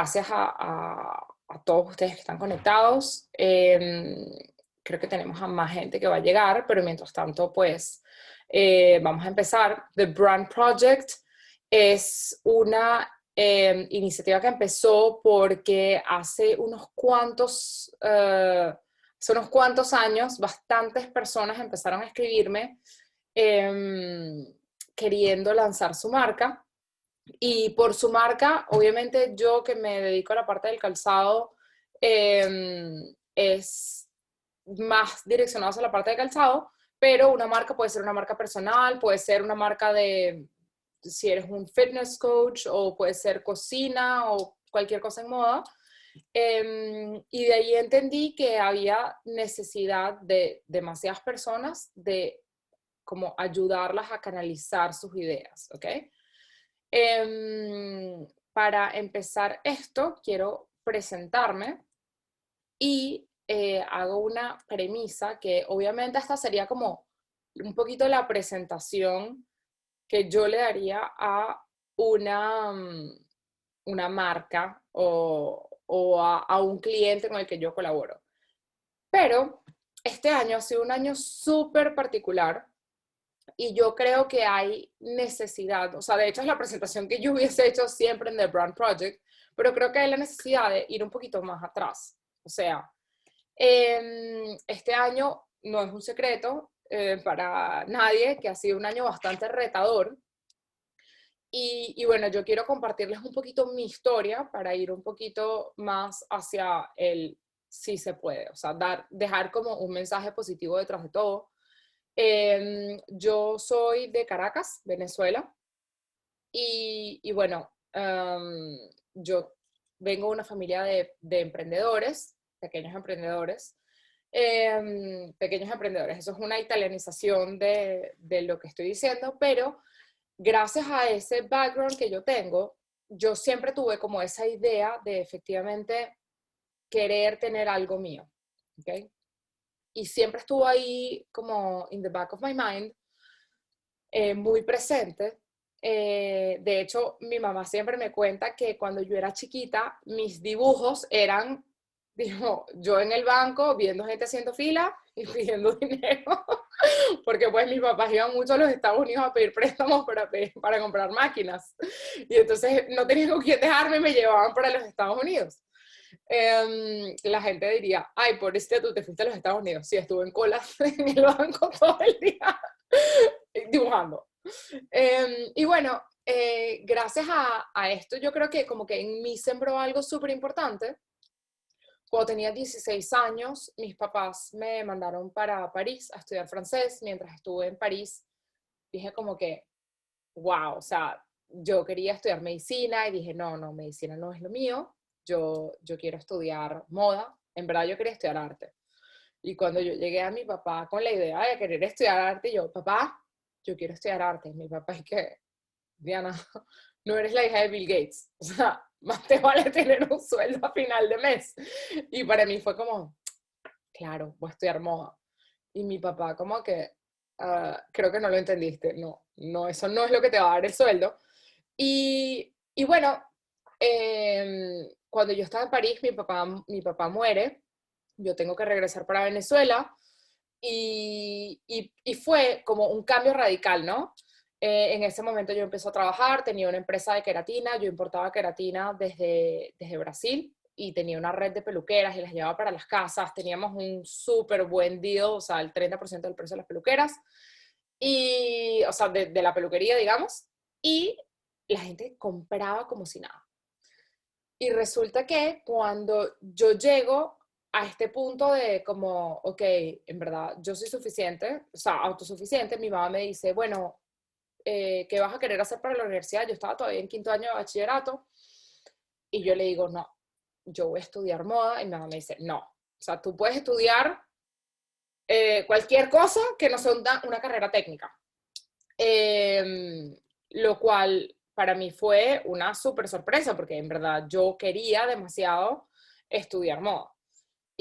gracias a todos ustedes que están conectados. Creo que tenemos a más gente que va a llegar, pero mientras tanto, pues, vamos a empezar. The Brand Project es una iniciativa que empezó porque hace unos cuantos años, bastantes personas empezaron a escribirme queriendo lanzar su marca. Y por su marca, obviamente yo que me dedico a la parte del calzado, es más direccionado hacia la parte de calzado, pero una marca puede ser una marca personal, puede ser una marca de, si eres un fitness coach, o puede ser cocina o cualquier cosa en moda. Y de ahí entendí que había necesidad de demasiadas personas de como ayudarlas a canalizar sus ideas, ¿ok? Para empezar esto, quiero presentarme y hago una premisa que obviamente esta sería como un poquito la presentación que yo le daría a una marca o a un cliente con el que yo colaboro. Pero este año ha sido un año súper particular y yo creo que hay necesidad, o sea, de hecho es la presentación que yo hubiese hecho siempre en The Brand Project, pero creo que hay la necesidad de ir un poquito más atrás. O sea, este año no es un secreto para nadie que ha sido un año bastante retador. Y bueno, yo quiero compartirles un poquito mi historia para ir un poquito más hacia el sí se puede, o sea, dejar como un mensaje positivo detrás de todo. Yo soy de Caracas, Venezuela, y bueno, yo vengo de una familia de emprendedores, pequeños emprendedores. Pequeños emprendedores, eso es una italianización de lo que estoy diciendo, pero gracias a ese background que yo tengo, yo siempre tuve como esa idea de efectivamente querer tener algo mío, ¿ok? Y siempre estuvo ahí como in the back of my mind, muy presente. De hecho, mi mamá siempre me cuenta que cuando yo era chiquita, mis dibujos eran, digo, yo en el banco viendo gente haciendo fila y pidiendo dinero, porque pues mis papás iban mucho a los Estados Unidos a pedir préstamos para comprar máquinas. Y entonces no tenían con quién dejarme y me llevaban para los Estados Unidos. La gente diría, ay, pobrecita, tú te fuiste a los Estados Unidos. Sí, estuve en cola en el banco todo el día dibujando. Y bueno, gracias a esto yo creo que como que en mí sembró algo súper importante. Cuando tenía 16 años, mis papás me mandaron para París a estudiar francés. Mientras estuve en París, dije como que, wow, o sea, yo quería estudiar medicina y dije, no, no, medicina no es lo mío. Yo quiero estudiar moda. En verdad yo quería estudiar arte. Y cuando yo llegué a mi papá con la idea de querer estudiar arte, yo, papá, yo quiero estudiar arte. Mi papá es que, Diana, no eres la hija de Bill Gates. O sea, más te vale tener un sueldo a final de mes. Y para mí fue como, claro, voy a estudiar moda. Y mi papá como que, creo que no lo entendiste. No, no, eso no es lo que te va a dar el sueldo. Y bueno, cuando yo estaba en París, mi papá muere. Yo tengo que regresar para Venezuela. Y fue como un cambio radical, ¿no? En ese momento yo empecé a trabajar, tenía una empresa de queratina, yo importaba queratina desde Brasil y tenía una red de peluqueras y las llevaba para las casas, teníamos un súper buen deal, o sea, el 30% del precio de las peluqueras, y, o sea, de la peluquería, digamos, y la gente compraba como si nada. Y resulta que cuando yo llego a este punto de como, ok, en verdad, yo soy suficiente, o sea, autosuficiente, mi mamá me dice, bueno, ¿qué vas a querer hacer para la universidad? Yo estaba todavía en quinto año de bachillerato y yo le digo, no, yo voy a estudiar moda y mi mamá me dice, no, o sea, tú puedes estudiar cualquier cosa que no sea una carrera técnica. Lo cual para mí fue una súper sorpresa porque en verdad yo quería demasiado estudiar moda.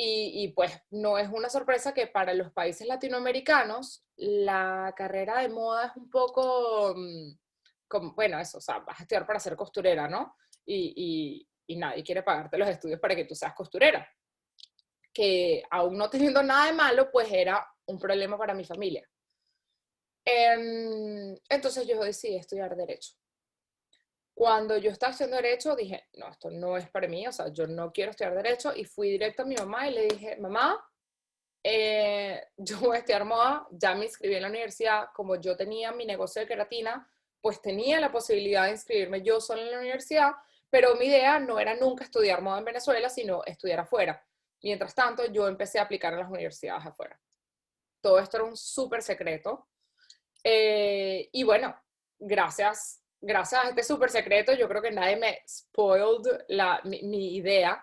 Y pues no es una sorpresa que para los países latinoamericanos la carrera de moda es un poco, como, bueno, eso, o sea, vas a estudiar para ser costurera, ¿no? y nadie quiere pagarte los estudios para que tú seas costurera. Que aún no teniendo nada de malo, pues era un problema para mi familia. Entonces yo decidí estudiar Derecho. Cuando yo estaba estudiando Derecho, dije, no, esto no es para mí, o sea, yo no quiero estudiar Derecho, y fui directo a mi mamá y le dije, mamá, yo voy a estudiar moda, ya me inscribí en la universidad, como yo tenía mi negocio de queratina, pues tenía la posibilidad de inscribirme yo sola en la universidad, pero mi idea no era nunca estudiar moda en Venezuela, sino estudiar afuera. Mientras tanto, yo empecé a aplicar en las universidades afuera. Todo esto era un súper secreto. Y bueno, gracias a este súper secreto, yo creo que nadie me spoiled mi idea.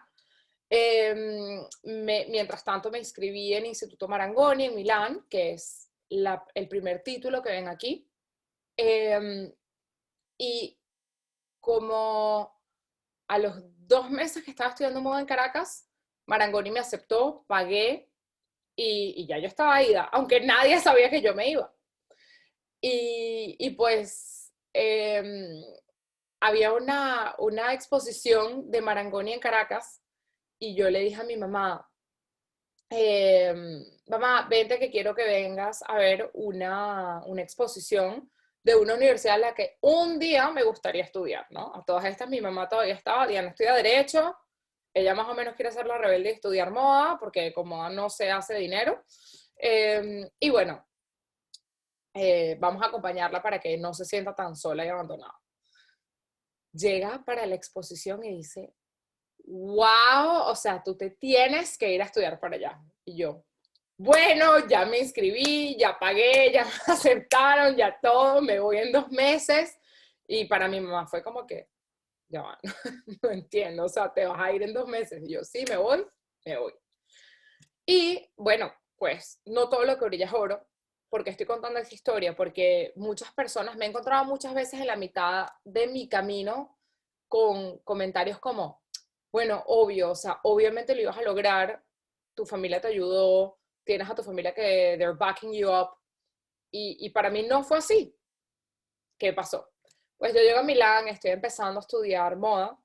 Mientras tanto me inscribí en Instituto Marangoni en Milán, que es el primer título que ven aquí. Y como a los 2 meses que estaba estudiando moda en Caracas, Marangoni me aceptó, pagué y ya yo estaba ida, aunque nadie sabía que yo me iba. Y pues había una exposición de Marangoni en Caracas y yo le dije a mi mamá, mamá, vente que quiero que vengas a ver una exposición de una universidad en la que un día me gustaría estudiar, ¿no? A todas estas mi mamá todavía estaba, Diana estudia Derecho, ella más o menos quiere ser la rebelde y estudiar moda, porque con moda no se hace dinero. Y bueno, vamos a acompañarla para que no se sienta tan sola y abandonada. Llega para la exposición y dice, wow, o sea, tú te tienes que ir a estudiar para allá. Y yo, bueno, ya me inscribí, ya pagué, ya me aceptaron, ya todo, me voy en 2 meses. Y para mi mamá fue como que, ya va, no entiendo, o sea, te vas a ir en 2 meses. Y yo, sí, me voy, me voy. Y bueno, pues no todo lo que brilla es oro, porque estoy contando esta historia, porque muchas personas, me he encontrado muchas veces en la mitad de mi camino con comentarios como, bueno, obvio, o sea, obviamente lo ibas a lograr, tu familia te ayudó, tienes a tu familia que they're backing you up, y para mí no fue así. ¿Qué pasó? Pues yo llego a Milán, estoy empezando a estudiar moda.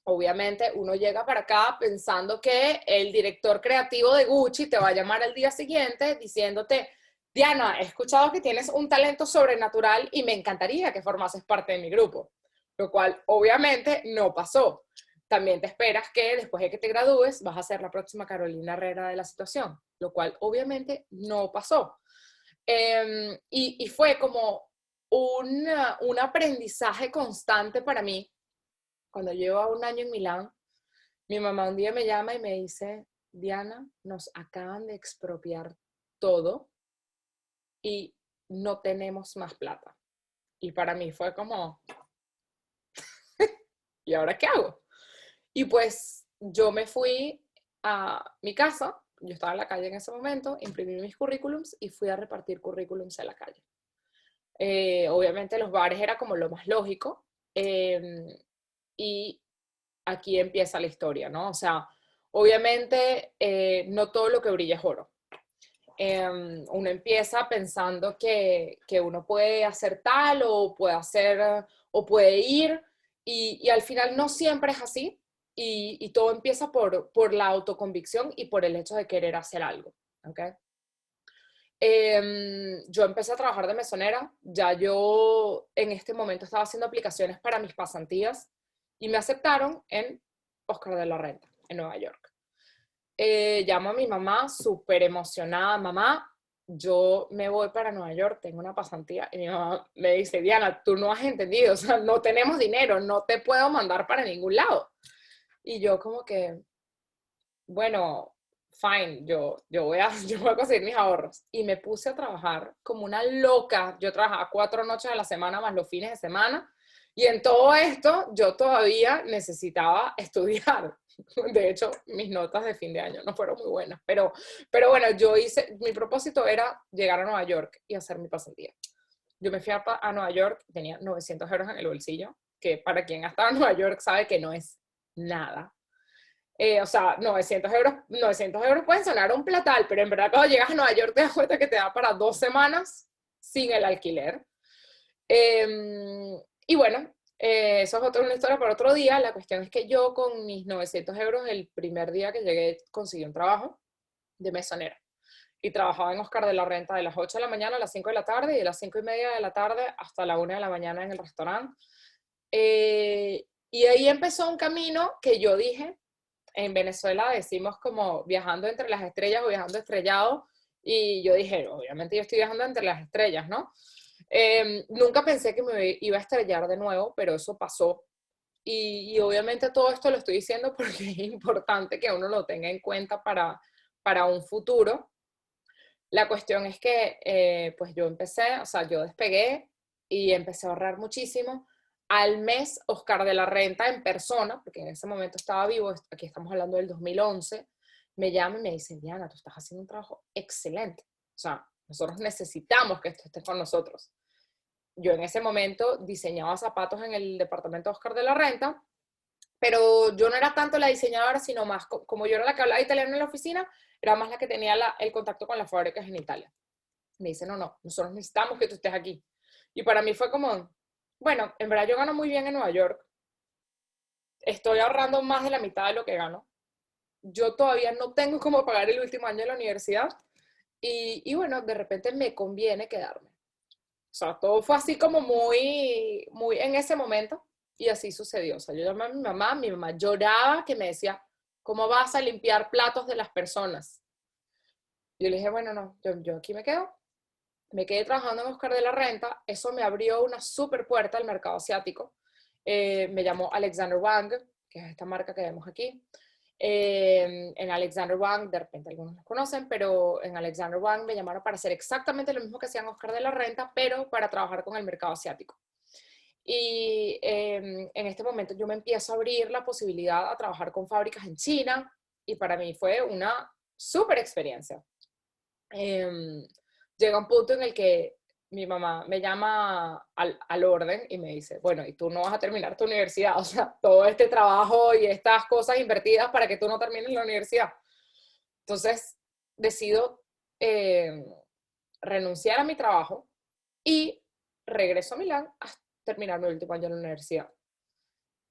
Obviamente uno llega para acá pensando que el director creativo de Gucci te va a llamar al día siguiente diciéndote, Diana, he escuchado que tienes un talento sobrenatural y me encantaría que formases parte de mi grupo, lo cual obviamente no pasó. También te esperas que después de que te gradúes vas a ser la próxima Carolina Herrera de la situación, lo cual obviamente no pasó. Y fue como un aprendizaje constante para mí. Cuando llevo 1 año en Milán, mi mamá un día me llama y me dice, Diana, nos acaban de expropiar todo y no tenemos más plata. Y para mí fue como, ¿y ahora qué hago? Y pues yo me fui a mi casa, yo estaba en la calle en ese momento, imprimí mis currículums y fui a repartir currículums en la calle. Obviamente los bares era como lo más lógico, y aquí empieza la historia, ¿no? O sea, obviamente no todo lo que brilla es oro. Uno empieza pensando que uno puede hacer tal o puede hacer o puede ir y al final no siempre es así y todo empieza por la autoconvicción y por el hecho de querer hacer algo, ¿ok? Yo empecé a trabajar de mesonera, ya yo en este momento estaba haciendo aplicaciones para mis pasantías y me aceptaron en Oscar de la Renta, en Nueva York. Llamo a mi mamá súper emocionada, mamá, yo me voy para Nueva York, tengo una pasantía, y mi mamá me dice, Diana, tú no has entendido, o sea, no tenemos dinero, no te puedo mandar para ningún lado. Y yo como que, bueno, fine, yo voy a conseguir mis ahorros. Y me puse a trabajar como una loca. Yo trabajaba 4 noches a la semana más los fines de semana. Y en todo esto yo todavía necesitaba estudiar. De hecho, mis notas de fin de año no fueron muy buenas. Pero bueno, mi propósito era llegar a Nueva York y hacer mi pasantía. Yo me fui a Nueva York, tenía 900 euros en el bolsillo, que para quien ha estado en Nueva York sabe que no es nada. O sea, 900 euros pueden sonar un platal, pero en verdad cuando llegas a Nueva York te das cuenta que te da para 2 semanas sin el alquiler. Y bueno, Eso es una historia para otro día. La cuestión es que yo con mis 900 euros el primer día que llegué conseguí un trabajo de mesonera. Y trabajaba en Oscar de la Renta de las 8 de la mañana a las 5 de la tarde y de las 5 y media de la tarde hasta la 1 de la mañana en el restaurante. Y ahí empezó un camino que yo dije, en Venezuela decimos como viajando entre las estrellas o viajando estrellado, y yo dije, obviamente yo estoy viajando entre las estrellas, ¿no? Nunca pensé que me iba a estrellar de nuevo, pero eso pasó. Y obviamente todo esto lo estoy diciendo porque es importante que uno lo tenga en cuenta para un futuro. La cuestión es que pues yo empecé, o sea, yo despegué y empecé a ahorrar muchísimo. Al mes, Oscar de la Renta en persona, porque en ese momento estaba vivo, aquí estamos hablando del 2011, me llama y me dice, Diana, tú estás haciendo un trabajo excelente. O sea, nosotros necesitamos que esto esté con nosotros. Yo en ese momento diseñaba zapatos en el departamento de Oscar de la Renta, pero yo no era tanto la diseñadora, sino más, como yo era la que hablaba italiano en la oficina, era más la que tenía el contacto con las fábricas en Italia. Me dice, no, no, nosotros necesitamos que tú estés aquí. Y para mí fue como, bueno, en verdad yo gano muy bien en Nueva York, estoy ahorrando más de la mitad de lo que gano, yo todavía no tengo cómo pagar el último año de la universidad, y bueno, de repente me conviene quedarme. O sea, todo fue así como muy, muy en ese momento, y así sucedió. O sea, yo llamé a mi mamá lloraba que me decía, ¿cómo vas a limpiar platos de las personas? Yo le dije, bueno, no, yo aquí me quedo. Me quedé trabajando en Oscar de la Renta, eso me abrió una super puerta al mercado asiático. Me llamó Alexander Wang, que es esta marca que vemos aquí. En Alexander Wang, de repente algunos los conocen, pero en Alexander Wang me llamaron para hacer exactamente lo mismo que hacían Oscar de la Renta, pero para trabajar con el mercado asiático. Y en este momento yo me empiezo a abrir la posibilidad a trabajar con fábricas en China, y para mí fue una súper experiencia. Eh, Llega un punto en el que mi mamá me llama al orden y me dice, bueno, y tú no vas a terminar tu universidad, o sea, todo este trabajo y estas cosas invertidas para que tú no termines la universidad. Entonces, decido eh, renunciar a mi trabajo y regreso a Milán a terminar mi último año en la universidad.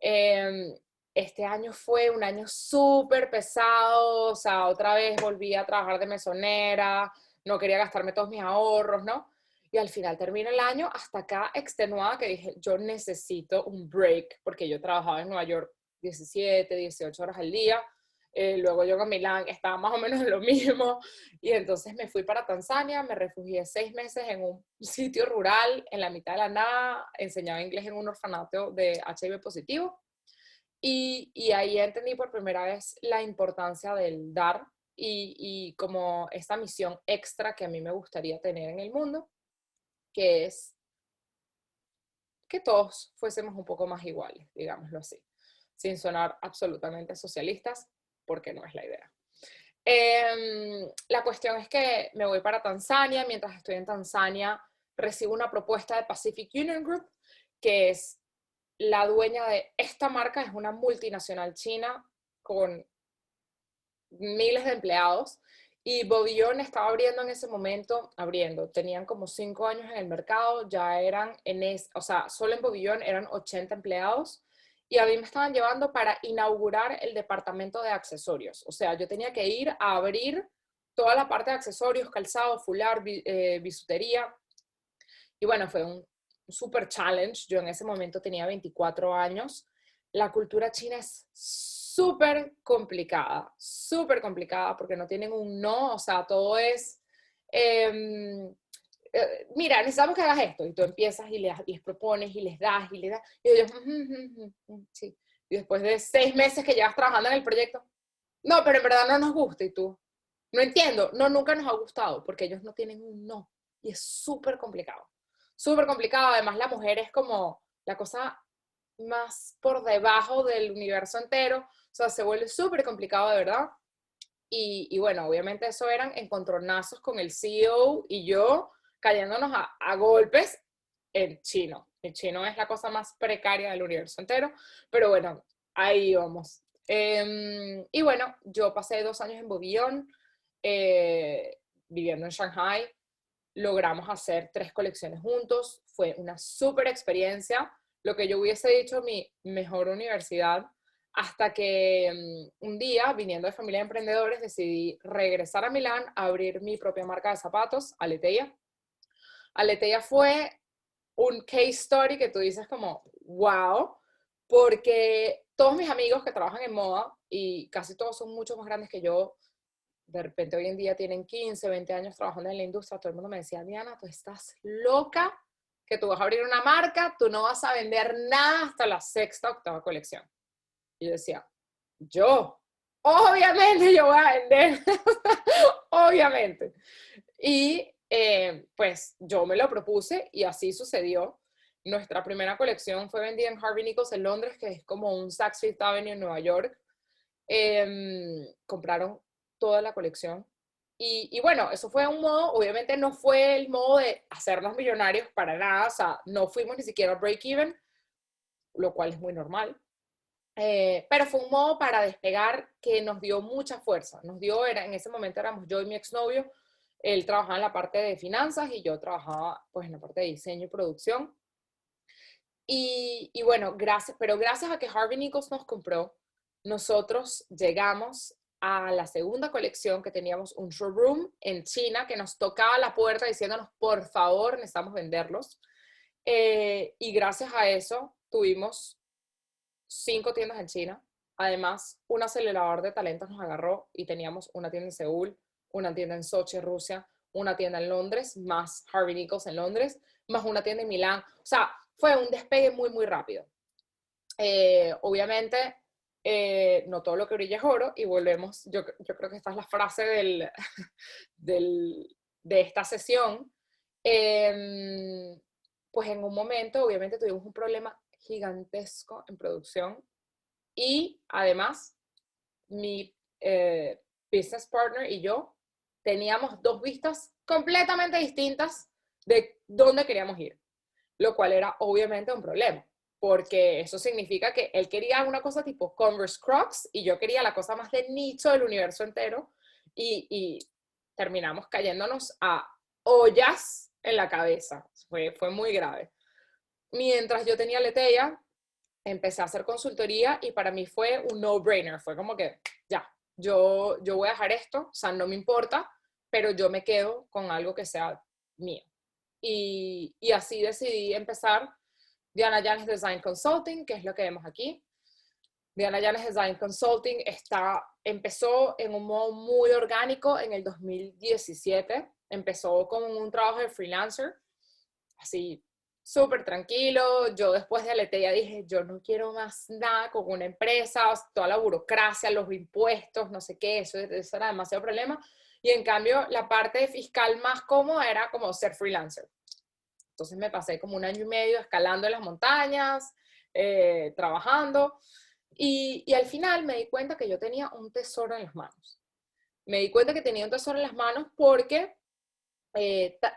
Eh, este año fue un año súper pesado, o sea, otra vez volví a trabajar de mesonera, no quería gastarme todos mis ahorros, ¿no? Y al final termina el año hasta acá extenuada que dije, yo necesito un break, porque yo trabajaba en Nueva York 17, 18 horas al día, luego llego a Milán, estaba más o menos en lo mismo, y entonces me fui para Tanzania, me refugié 6 meses en un sitio rural, en la mitad de la nada, enseñaba inglés en un orfanato de HIV positivo, y ahí entendí por primera vez la importancia del dar y como esta misión extra que a mí me gustaría tener en el mundo, que es que todos fuésemos un poco más iguales, digámoslo así, sin sonar absolutamente socialistas, porque no es la idea. La cuestión es que me voy para Tanzania. Mientras estoy en Tanzania recibo una propuesta de Pacific Union Group, que es la dueña de esta marca, es una multinacional china con miles de empleados, y Bobillón estaba abriendo en ese momento, tenían como 5 años en el mercado, ya eran, o sea, solo en Bobillón eran 80 empleados, y a mí me estaban llevando para inaugurar el departamento de accesorios. O sea, yo tenía que ir a abrir toda la parte de accesorios, calzado, fular, bisutería, y bueno, fue un super challenge. Yo en ese momento tenía 24 años. La cultura china es súper complicada porque no tienen un no, o sea, todo es, eh, mira, necesitamos que hagas esto, y tú empiezas y les propones y les das y les das, y ellos, sí. Y después de 6 meses que llevas trabajando en el proyecto, no, pero en verdad no nos gusta, y tú, no entiendo, no, nunca nos ha gustado, porque ellos no tienen un no, y es súper complicado, además la mujer es como la cosa más por debajo del universo entero, o sea, se vuelve súper complicado de verdad, y bueno, obviamente eso eran encontronazos con el CEO y yo cayéndonos a golpes en chino. El chino es la cosa más precaria del universo entero, pero bueno, ahí vamos. Y bueno, yo pasé 2 años en Bobillón, viviendo en Shanghai, logramos hacer 3 colecciones juntos, fue una súper experiencia, lo que yo hubiese dicho mi mejor universidad, hasta que un día, viniendo de familia de emprendedores, decidí regresar a Milán a abrir mi propia marca de zapatos, Aleteia. Aleteia fue un case story que tú dices como, wow, porque todos mis amigos que trabajan en moda, y casi todos son mucho más grandes que yo, de repente hoy en día tienen 15, 20 años trabajando en la industria, todo el mundo me decía, Diana, tú estás loca, que tú vas a abrir una marca, tú no vas a vender nada hasta la sexta, octava colección. Y yo decía, yo, obviamente yo voy a vender, obviamente. Y pues yo me lo propuse y así sucedió. Nuestra primera colección fue vendida en Harvey Nichols en Londres, que es como un Saks Fifth Avenue en Nueva York. Compraron toda la colección. Y bueno, eso fue un modo, obviamente no fue el modo de hacernos millonarios para nada, o sea, no fuimos ni siquiera a break-even, lo cual es muy normal. Pero fue un modo para despegar que nos dio mucha fuerza. Nos dio, en ese momento éramos yo y mi exnovio, él trabajaba en la parte de finanzas y yo trabajaba pues en la parte de diseño y producción. Y bueno, pero gracias a que Harvey Nichols nos compró, nosotros llegamos a la segunda colección, que teníamos un showroom en China que nos tocaba la puerta diciéndonos, por favor, necesitamos venderlos. Y gracias a eso tuvimos 5 tiendas en China. Además, un acelerador de talentos nos agarró y teníamos una tienda en Seúl, una tienda en Sochi, Rusia, una tienda en Londres, más Harvey Nichols en Londres, más una tienda en Milán. O sea, fue un despegue muy, muy rápido. Obviamente, no todo lo que brilla es oro, y volvemos, yo creo que esta es la frase de esta sesión. Pues en un momento, obviamente, tuvimos un problema gigantesco en producción y además mi business partner y yo teníamos 2 vistas completamente distintas de dónde queríamos ir, lo cual era obviamente un problema, porque eso significa que él quería una cosa tipo Converse Crocs y yo quería la cosa más de nicho del universo entero, y terminamos cayéndonos a ollas en la cabeza. Fue muy grave. Mientras yo tenía Leteia, empecé a hacer consultoría y para mí fue un no-brainer. Fue como que, ya, yo voy a dejar esto, o sea, no me importa, pero yo me quedo con algo que sea mío. Y así decidí empezar Diana Yanes Design Consulting, que es lo que vemos aquí. Diana Yanes Design Consulting empezó en un modo muy orgánico en el 2017. Empezó como un trabajo de freelancer, así súper tranquilo. Yo después de Aleteia dije, yo no quiero más nada con una empresa, toda la burocracia, los impuestos, no sé qué, eso era demasiado problema. Y en cambio, la parte fiscal más cómoda era como ser freelancer. Entonces me pasé como 1 año y medio escalando en las montañas, trabajando, y al final me di cuenta que yo tenía un tesoro en las manos. Me di cuenta que tenía un tesoro en las manos porque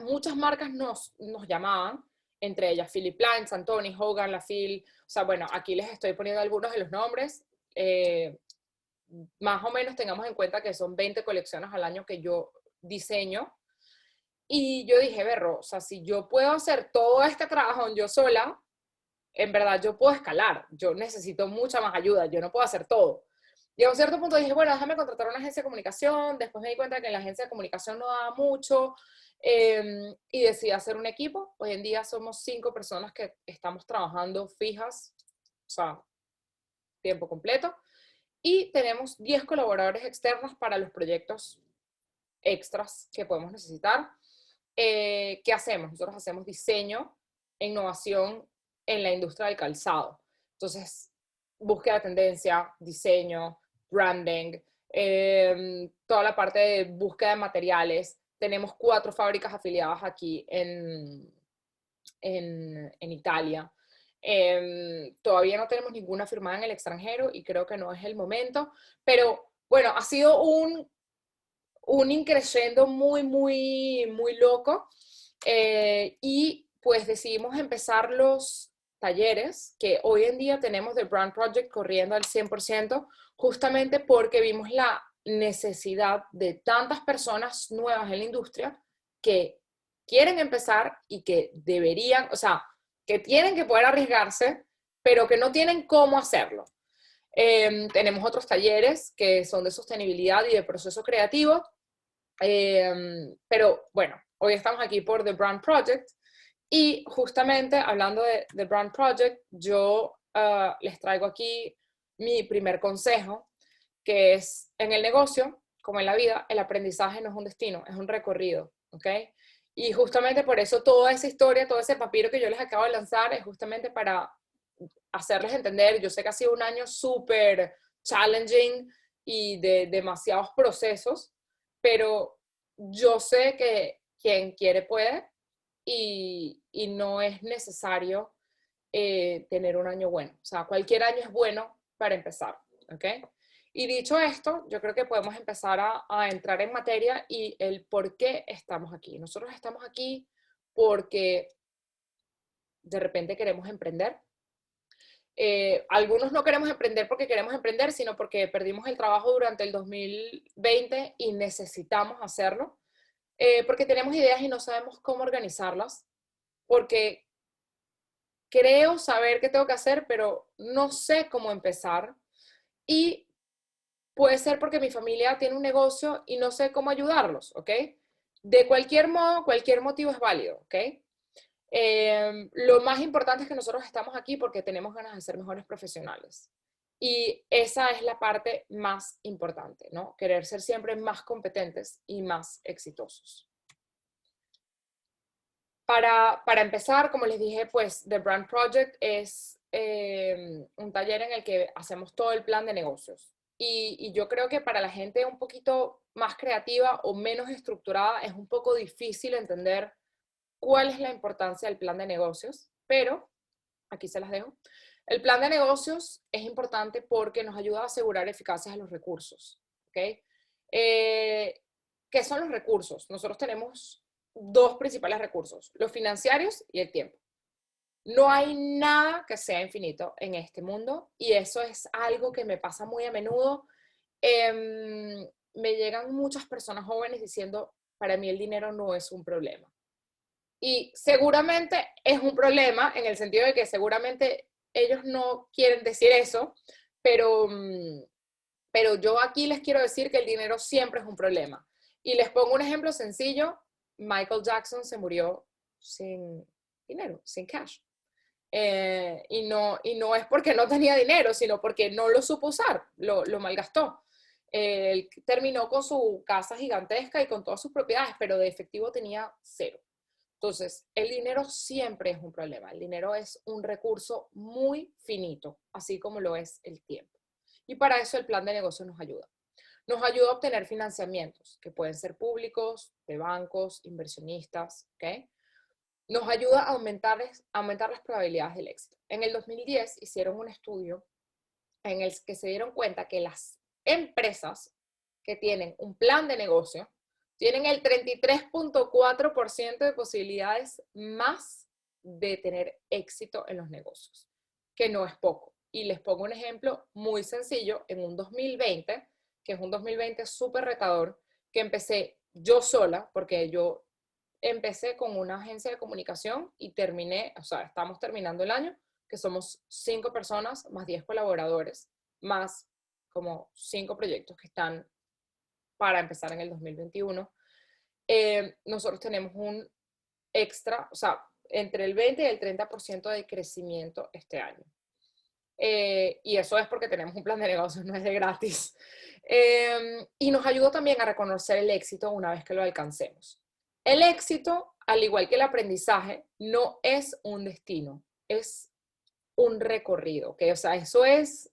muchas marcas nos llamaban, entre ellas Philipp Plein, Santoni, Hogan, Lafille. O sea, bueno, aquí les estoy poniendo algunos de los nombres. Más o menos tengamos en cuenta que son 20 colecciones al año que yo diseño. Y yo dije, berro, o sea, si yo puedo hacer todo este trabajo yo sola, en verdad yo puedo escalar. Yo necesito mucha más ayuda, yo no puedo hacer todo. Y a un cierto punto dije, bueno, déjame contratar una agencia de comunicación. Después me di cuenta que en la agencia de comunicación no daba mucho, y decidí hacer un equipo. Hoy en día somos 5 personas que estamos trabajando fijas, o sea, tiempo completo. Y tenemos 10 colaboradores externos para los proyectos extras que podemos necesitar. ¿Qué hacemos? Nosotros hacemos diseño e innovación en la industria del calzado. Entonces, búsqueda de tendencia, diseño, branding, toda la parte de búsqueda de materiales. Tenemos 4 fábricas afiliadas aquí en Italia. Todavía no tenemos ninguna firmada en el extranjero y creo que no es el momento, pero bueno, ha sido un increciendo muy, muy, muy loco, y pues decidimos empezar los talleres que hoy en día tenemos de Brand Project corriendo al 100%, justamente porque vimos la necesidad de tantas personas nuevas en la industria que quieren empezar y que deberían, o sea, que tienen que poder arriesgarse, pero que no tienen cómo hacerlo. Tenemos otros talleres que son de sostenibilidad y de proceso creativo, pero bueno, hoy estamos aquí por The Brand Project y justamente hablando de The Brand Project, yo les traigo aquí mi primer consejo, que es en el negocio, como en la vida, el aprendizaje no es un destino, es un recorrido, ¿ok? Y justamente por eso toda esa historia, todo ese papiro que yo les acabo de lanzar es justamente para hacerles entender. Yo sé que ha sido un año súper challenging y de demasiados procesos, pero yo sé que quien quiere puede y no es necesario tener un año bueno. O sea, cualquier año es bueno para empezar, ¿ok? Y dicho esto, yo creo que podemos empezar a entrar en materia y el por qué estamos aquí. Nosotros estamos aquí porque de repente queremos emprender. Algunos no queremos emprender porque queremos emprender, sino porque perdimos el trabajo durante el 2020 y necesitamos hacerlo. Porque tenemos ideas y no sabemos cómo organizarlas. Porque creo saber qué tengo que hacer, pero no sé cómo empezar. Y puede ser porque mi familia tiene un negocio y no sé cómo ayudarlos, ¿ok? De cualquier modo, cualquier motivo es válido, ¿ok? Lo más importante es que nosotros estamos aquí porque tenemos ganas de ser mejores profesionales. Y esa es la parte más importante, ¿no? Querer ser siempre más competentes y más exitosos. Para empezar, como les dije, pues The Brand Project es un taller en el que hacemos todo el plan de negocios. Y yo creo que para la gente un poquito más creativa o menos estructurada es un poco difícil entender cuál es la importancia del plan de negocios, pero aquí se las dejo. El plan de negocios es importante porque nos ayuda a asegurar eficacia de los recursos. ¿Ok? ¿Qué son los recursos? Nosotros tenemos dos principales recursos, los financieros y el tiempo. No hay nada que sea infinito en este mundo y eso es algo que me pasa muy a menudo. Me llegan muchas personas jóvenes diciendo, para mí el dinero no es un problema. Y seguramente es un problema en el sentido de que seguramente ellos no quieren decir eso, pero, pero yo aquí les quiero decir que el dinero siempre es un problema. Y les pongo un ejemplo sencillo. Michael Jackson se murió sin dinero, sin cash. Y no es porque no tenía dinero, sino porque no lo supo usar, lo malgastó. Él terminó con su casa gigantesca y con todas sus propiedades, pero de efectivo tenía cero. Entonces, el dinero siempre es un problema. El dinero es un recurso muy finito, así como lo es el tiempo. Y para eso el plan de negocio nos ayuda. Nos ayuda a obtener financiamientos, que pueden ser públicos, de bancos, inversionistas, ¿ok? Nos ayuda a aumentar las probabilidades del éxito. En el 2010 hicieron un estudio en el que se dieron cuenta que las empresas que tienen un plan de negocio tienen el 33.4% de posibilidades más de tener éxito en los negocios, que no es poco. Y les pongo un ejemplo muy sencillo. En un 2020, que es un 2020 súper retador, que empecé yo sola, porque yo empecé con una agencia de comunicación y terminé, o sea, estamos terminando el año, que somos 5 personas más 10 colaboradores, más como 5 proyectos que están para empezar en el 2021. Nosotros tenemos un extra, o sea, entre el 20 y el 30% de crecimiento este año. Y eso es porque tenemos un plan de negocios, no es de gratis. Y nos ayuda también a reconocer el éxito una vez que lo alcancemos. El éxito, al igual que el aprendizaje, no es un destino, es un recorrido, ¿ok? O sea, eso es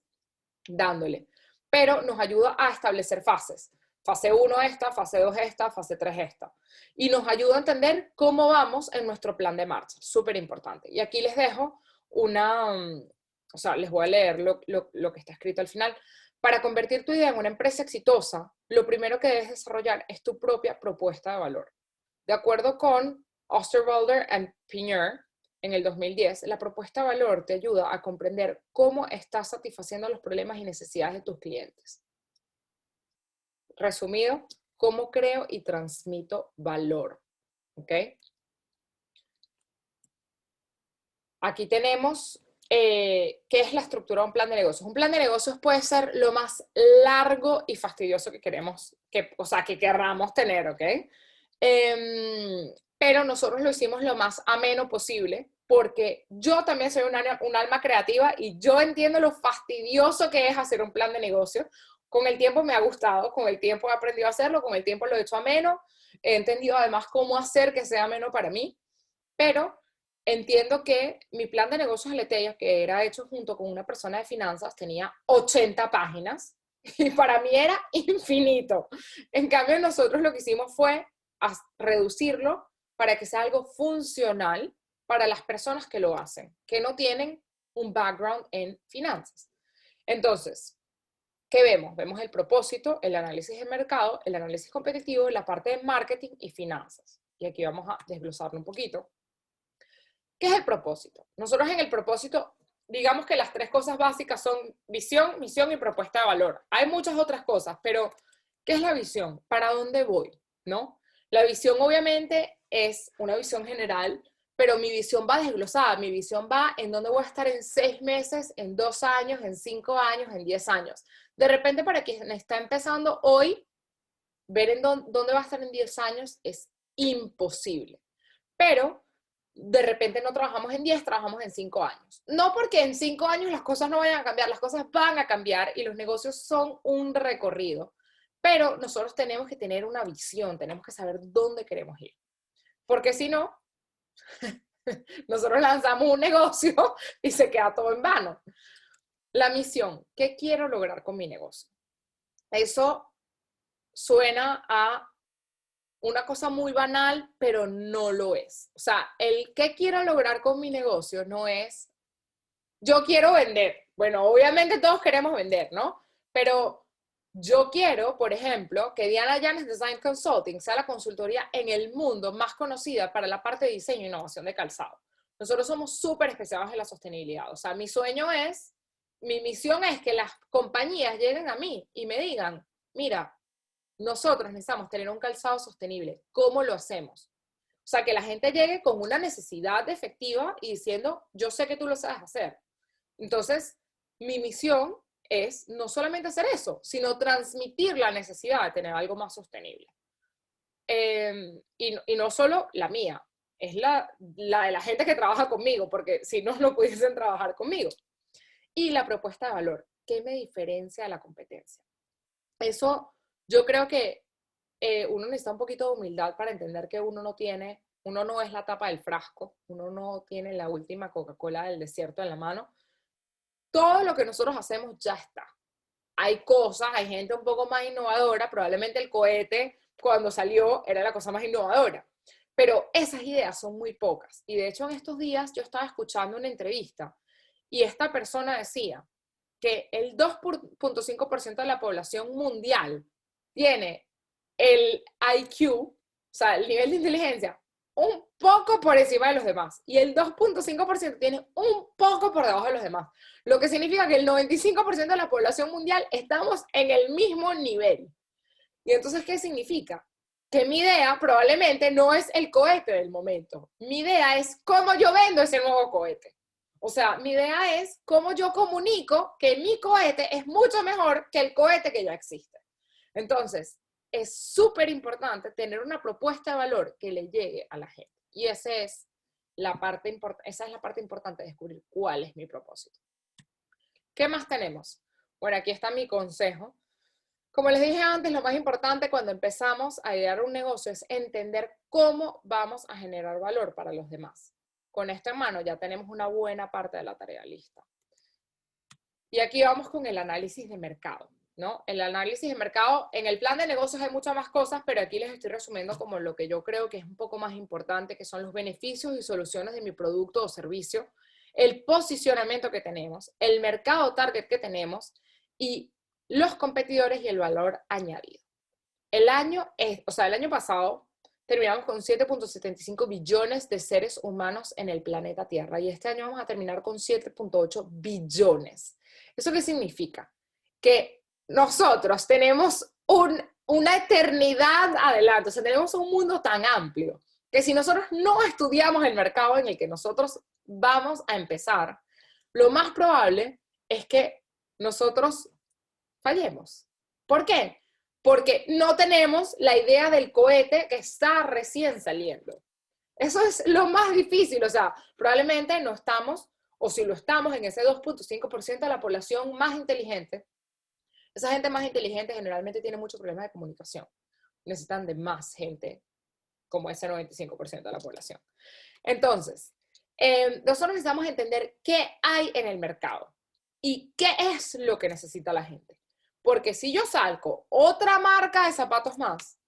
dándole. Pero nos ayuda a establecer fases. Fase 1 esta, fase 2 esta, fase 3 esta. Y nos ayuda a entender cómo vamos en nuestro plan de marcha. Súper importante. Y aquí les dejo o sea, les voy a leer lo que está escrito al final. Para convertir tu idea en una empresa exitosa, lo primero que debes desarrollar es tu propia propuesta de valor. De acuerdo con Osterwalder y Pineur, en el 2010, la propuesta de valor te ayuda a comprender cómo estás satisfaciendo los problemas y necesidades de tus clientes. Resumido, cómo creo y transmito valor. ¿Ok? Aquí tenemos qué es la estructura de un plan de negocios. Un plan de negocios puede ser lo más largo y fastidioso que queremos, o sea, que querramos tener, ¿ok? Pero nosotros lo hicimos lo más ameno posible, porque yo también soy un alma creativa y yo entiendo lo fastidioso que es hacer un plan de negocio. Con el tiempo me ha gustado, con el tiempo he aprendido a hacerlo, con el tiempo lo he hecho ameno, he entendido además cómo hacer que sea ameno para mí, pero entiendo que mi plan de negocios Aleteia, que era hecho junto con una persona de finanzas, tenía 80 páginas y para mí era infinito. En cambio, nosotros lo que hicimos fue reducirlo para que sea algo funcional para las personas que lo hacen, que no tienen un background en finanzas. Entonces, ¿qué vemos? Vemos el propósito, el análisis de mercado, el análisis competitivo, la parte de marketing y finanzas. Y aquí vamos a desglosarlo un poquito. ¿Qué es el propósito? Nosotros en el propósito, digamos que las tres cosas básicas son visión, misión y propuesta de valor. Hay muchas otras cosas, pero ¿qué es la visión? ¿Para dónde voy? ¿No? La visión obviamente es una visión general, pero mi visión va desglosada. Mi visión va en dónde voy a estar en 6 meses, en 2 años, en 5 años, en 10 años. De repente, para quien está empezando hoy, ver en dónde va a estar en 10 años es imposible. Pero de repente no trabajamos en 10, trabajamos en 5 años. No porque en 5 años las cosas no vayan a cambiar, las cosas van a cambiar y los negocios son un recorrido. Pero nosotros tenemos que tener una visión, tenemos que saber dónde queremos ir. Porque si no, nosotros lanzamos un negocio y se queda todo en vano. La misión, ¿qué quiero lograr con mi negocio? Eso suena a una cosa muy banal, pero no lo es. O sea, el qué quiero lograr con mi negocio no es, yo quiero vender. Bueno, obviamente todos queremos vender, ¿no? Pero yo quiero, por ejemplo, que Diana Yanes Design Consulting sea la consultoría en el mundo más conocida para la parte de diseño e innovación de calzado. Nosotros somos súper especializados en la sostenibilidad. O sea, mi sueño es, mi misión es que las compañías lleguen a mí y me digan, mira, nosotros necesitamos tener un calzado sostenible. ¿Cómo lo hacemos? O sea, que la gente llegue con una necesidad efectiva y diciendo, yo sé que tú lo sabes hacer. Entonces, mi misión es no solamente hacer eso, sino transmitir la necesidad de tener algo más sostenible. Y no solo la mía, es la de la gente que trabaja conmigo, porque si no, no pudiesen trabajar conmigo. Y la propuesta de valor, ¿qué me diferencia de la competencia? Eso yo creo que uno necesita un poquito de humildad para entender que uno no es la tapa del frasco, uno no tiene la última Coca-Cola del desierto en la mano. Todo lo que nosotros hacemos ya está. Hay cosas, hay gente un poco más innovadora, probablemente el cohete cuando salió era la cosa más innovadora, pero esas ideas son muy pocas. Y de hecho en estos días yo estaba escuchando una entrevista y esta persona decía que el 2.5% de la población mundial tiene el IQ, o sea, el nivel de inteligencia, un poco por encima de los demás. Y el 2.5% tiene un poco por debajo de los demás. Lo que significa que el 95% de la población mundial estamos en el mismo nivel. ¿Y entonces qué significa? Que mi idea probablemente no es el cohete del momento. Mi idea es cómo yo vendo ese nuevo cohete. O sea, mi idea es cómo yo comunico que mi cohete es mucho mejor que el cohete que ya existe. Entonces, es súper importante tener una propuesta de valor que le llegue a la gente. Y esa es la parte importante de descubrir cuál es mi propósito. ¿Qué más tenemos? Bueno, aquí está mi consejo. Como les dije antes, lo más importante cuando empezamos a idear un negocio es entender cómo vamos a generar valor para los demás. Con esto en mano ya tenemos una buena parte de la tarea lista. Y aquí vamos con el análisis de mercado, ¿no? El análisis de mercado, en el plan de negocios hay muchas más cosas, pero aquí les estoy resumiendo como lo que yo creo que es un poco más importante, que son los beneficios y soluciones de mi producto o servicio, el posicionamiento que tenemos, el mercado target que tenemos y los competidores y el valor añadido. El año pasado terminamos con 7.75 billones de seres humanos en el planeta Tierra y este año vamos a terminar con 7.8 billones. ¿Eso qué significa? Que nosotros tenemos una eternidad adelante, o sea, tenemos un mundo tan amplio que si nosotros no estudiamos el mercado en el que nosotros vamos a empezar, lo más probable es que nosotros fallemos. ¿Por qué? Porque no tenemos la idea del cohete que está recién saliendo. Eso es lo más difícil, o sea, probablemente no estamos, o si lo estamos, en ese 2.5% de la población más inteligente. Esa gente más inteligente generalmente tiene muchos problemas de comunicación. Necesitan de más gente como ese 95% de la población. Entonces, nosotros necesitamos entender qué hay en el mercado y qué es lo que necesita la gente. Porque si yo salgo otra marca de zapatos más,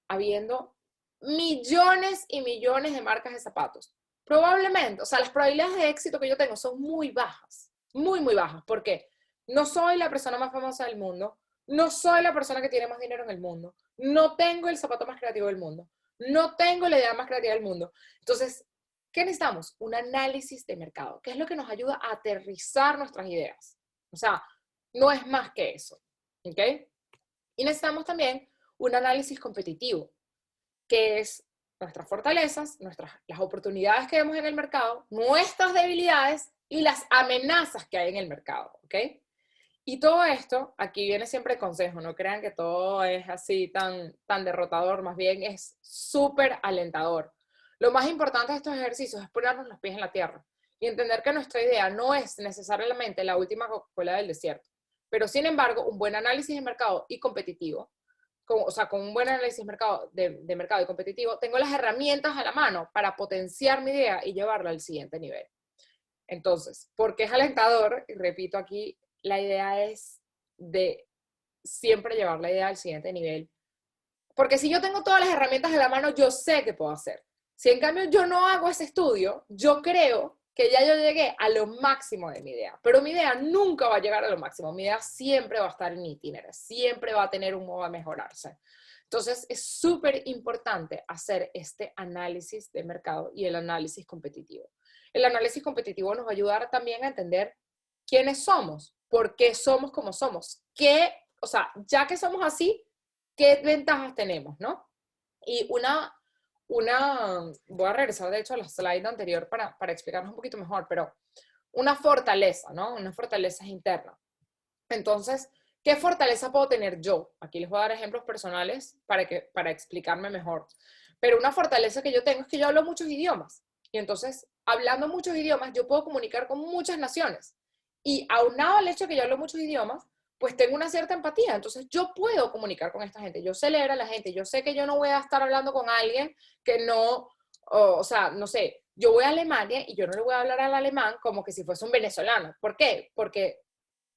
habiendo millones y millones de marcas de zapatos, probablemente, o sea, las probabilidades de éxito que yo tengo son muy bajas, muy, muy bajas, porque no soy la persona más famosa del mundo, no soy la persona que tiene más dinero en el mundo, no tengo el zapato más creativo del mundo, no tengo la idea más creativa del mundo. Entonces, ¿qué necesitamos? Un análisis de mercado, que es lo que nos ayuda a aterrizar nuestras ideas. O sea, no es más que eso, ¿ok? Y necesitamos también un análisis competitivo, que es nuestras fortalezas, las oportunidades que vemos en el mercado, nuestras debilidades y las amenazas que hay en el mercado, ¿ok? Y todo esto, aquí viene siempre el consejo, no crean que todo es así tan derrotador, más bien es súper alentador. Lo más importante de estos ejercicios es ponernos los pies en la tierra y entender que nuestra idea no es necesariamente la última Coca-Cola del desierto, pero sin embargo, un buen análisis de mercado y competitivo, o sea, con un buen análisis de mercado y competitivo, tengo las herramientas a la mano para potenciar mi idea y llevarla al siguiente nivel. Entonces, ¿por qué es alentador? Y repito aquí, la idea es de siempre llevar la idea al siguiente nivel. Porque si yo tengo todas las herramientas a la mano, yo sé qué puedo hacer. Si en cambio yo no hago ese estudio, yo creo que ya yo llegué a lo máximo de mi idea. Pero mi idea nunca va a llegar a lo máximo. Mi idea siempre va a estar en mi itinerario, siempre va a tener un modo de mejorarse. Entonces, es súper importante hacer este análisis de mercado y el análisis competitivo. El análisis competitivo nos va a ayudar también a entender quiénes somos, por qué somos como somos, o sea, ya que somos así, qué ventajas tenemos, ¿no? Y voy a regresar de hecho a la slide anterior para explicarnos un poquito mejor, pero una fortaleza, ¿no? Una fortaleza interna. Entonces, ¿qué fortaleza puedo tener yo? Aquí les voy a dar ejemplos personales para explicarme mejor. Pero una fortaleza que yo tengo es que yo hablo muchos idiomas. Y entonces, hablando muchos idiomas, yo puedo comunicar con muchas naciones. Y aunado al hecho de que yo hablo muchos idiomas, pues tengo una cierta empatía. Entonces, yo puedo comunicar con esta gente. Yo sé leer a la gente. Yo sé que yo no voy a estar hablando con alguien que no, o sea, no sé, yo voy a Alemania y yo no le voy a hablar al alemán como que si fuese un venezolano. ¿Por qué? Porque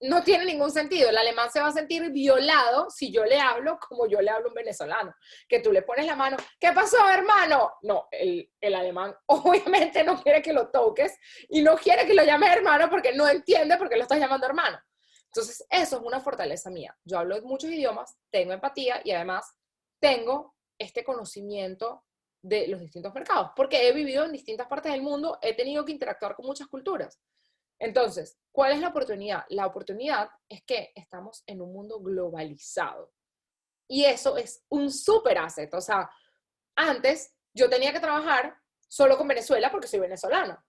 no tiene ningún sentido. El alemán se va a sentir violado si yo le hablo como yo le hablo a un venezolano. Que tú le pones la mano, ¿qué pasó, hermano? No, el alemán obviamente no quiere que lo toques y no quiere que lo llames hermano porque no entiende por qué lo estás llamando hermano. Entonces, eso es una fortaleza mía. Yo hablo muchos idiomas, tengo empatía y además tengo este conocimiento de los distintos mercados, porque he vivido en distintas partes del mundo, he tenido que interactuar con muchas culturas. Entonces, ¿cuál es la oportunidad? La oportunidad es que estamos en un mundo globalizado. Y eso es un súper asset. O sea, antes yo tenía que trabajar solo con Venezuela porque soy venezolana.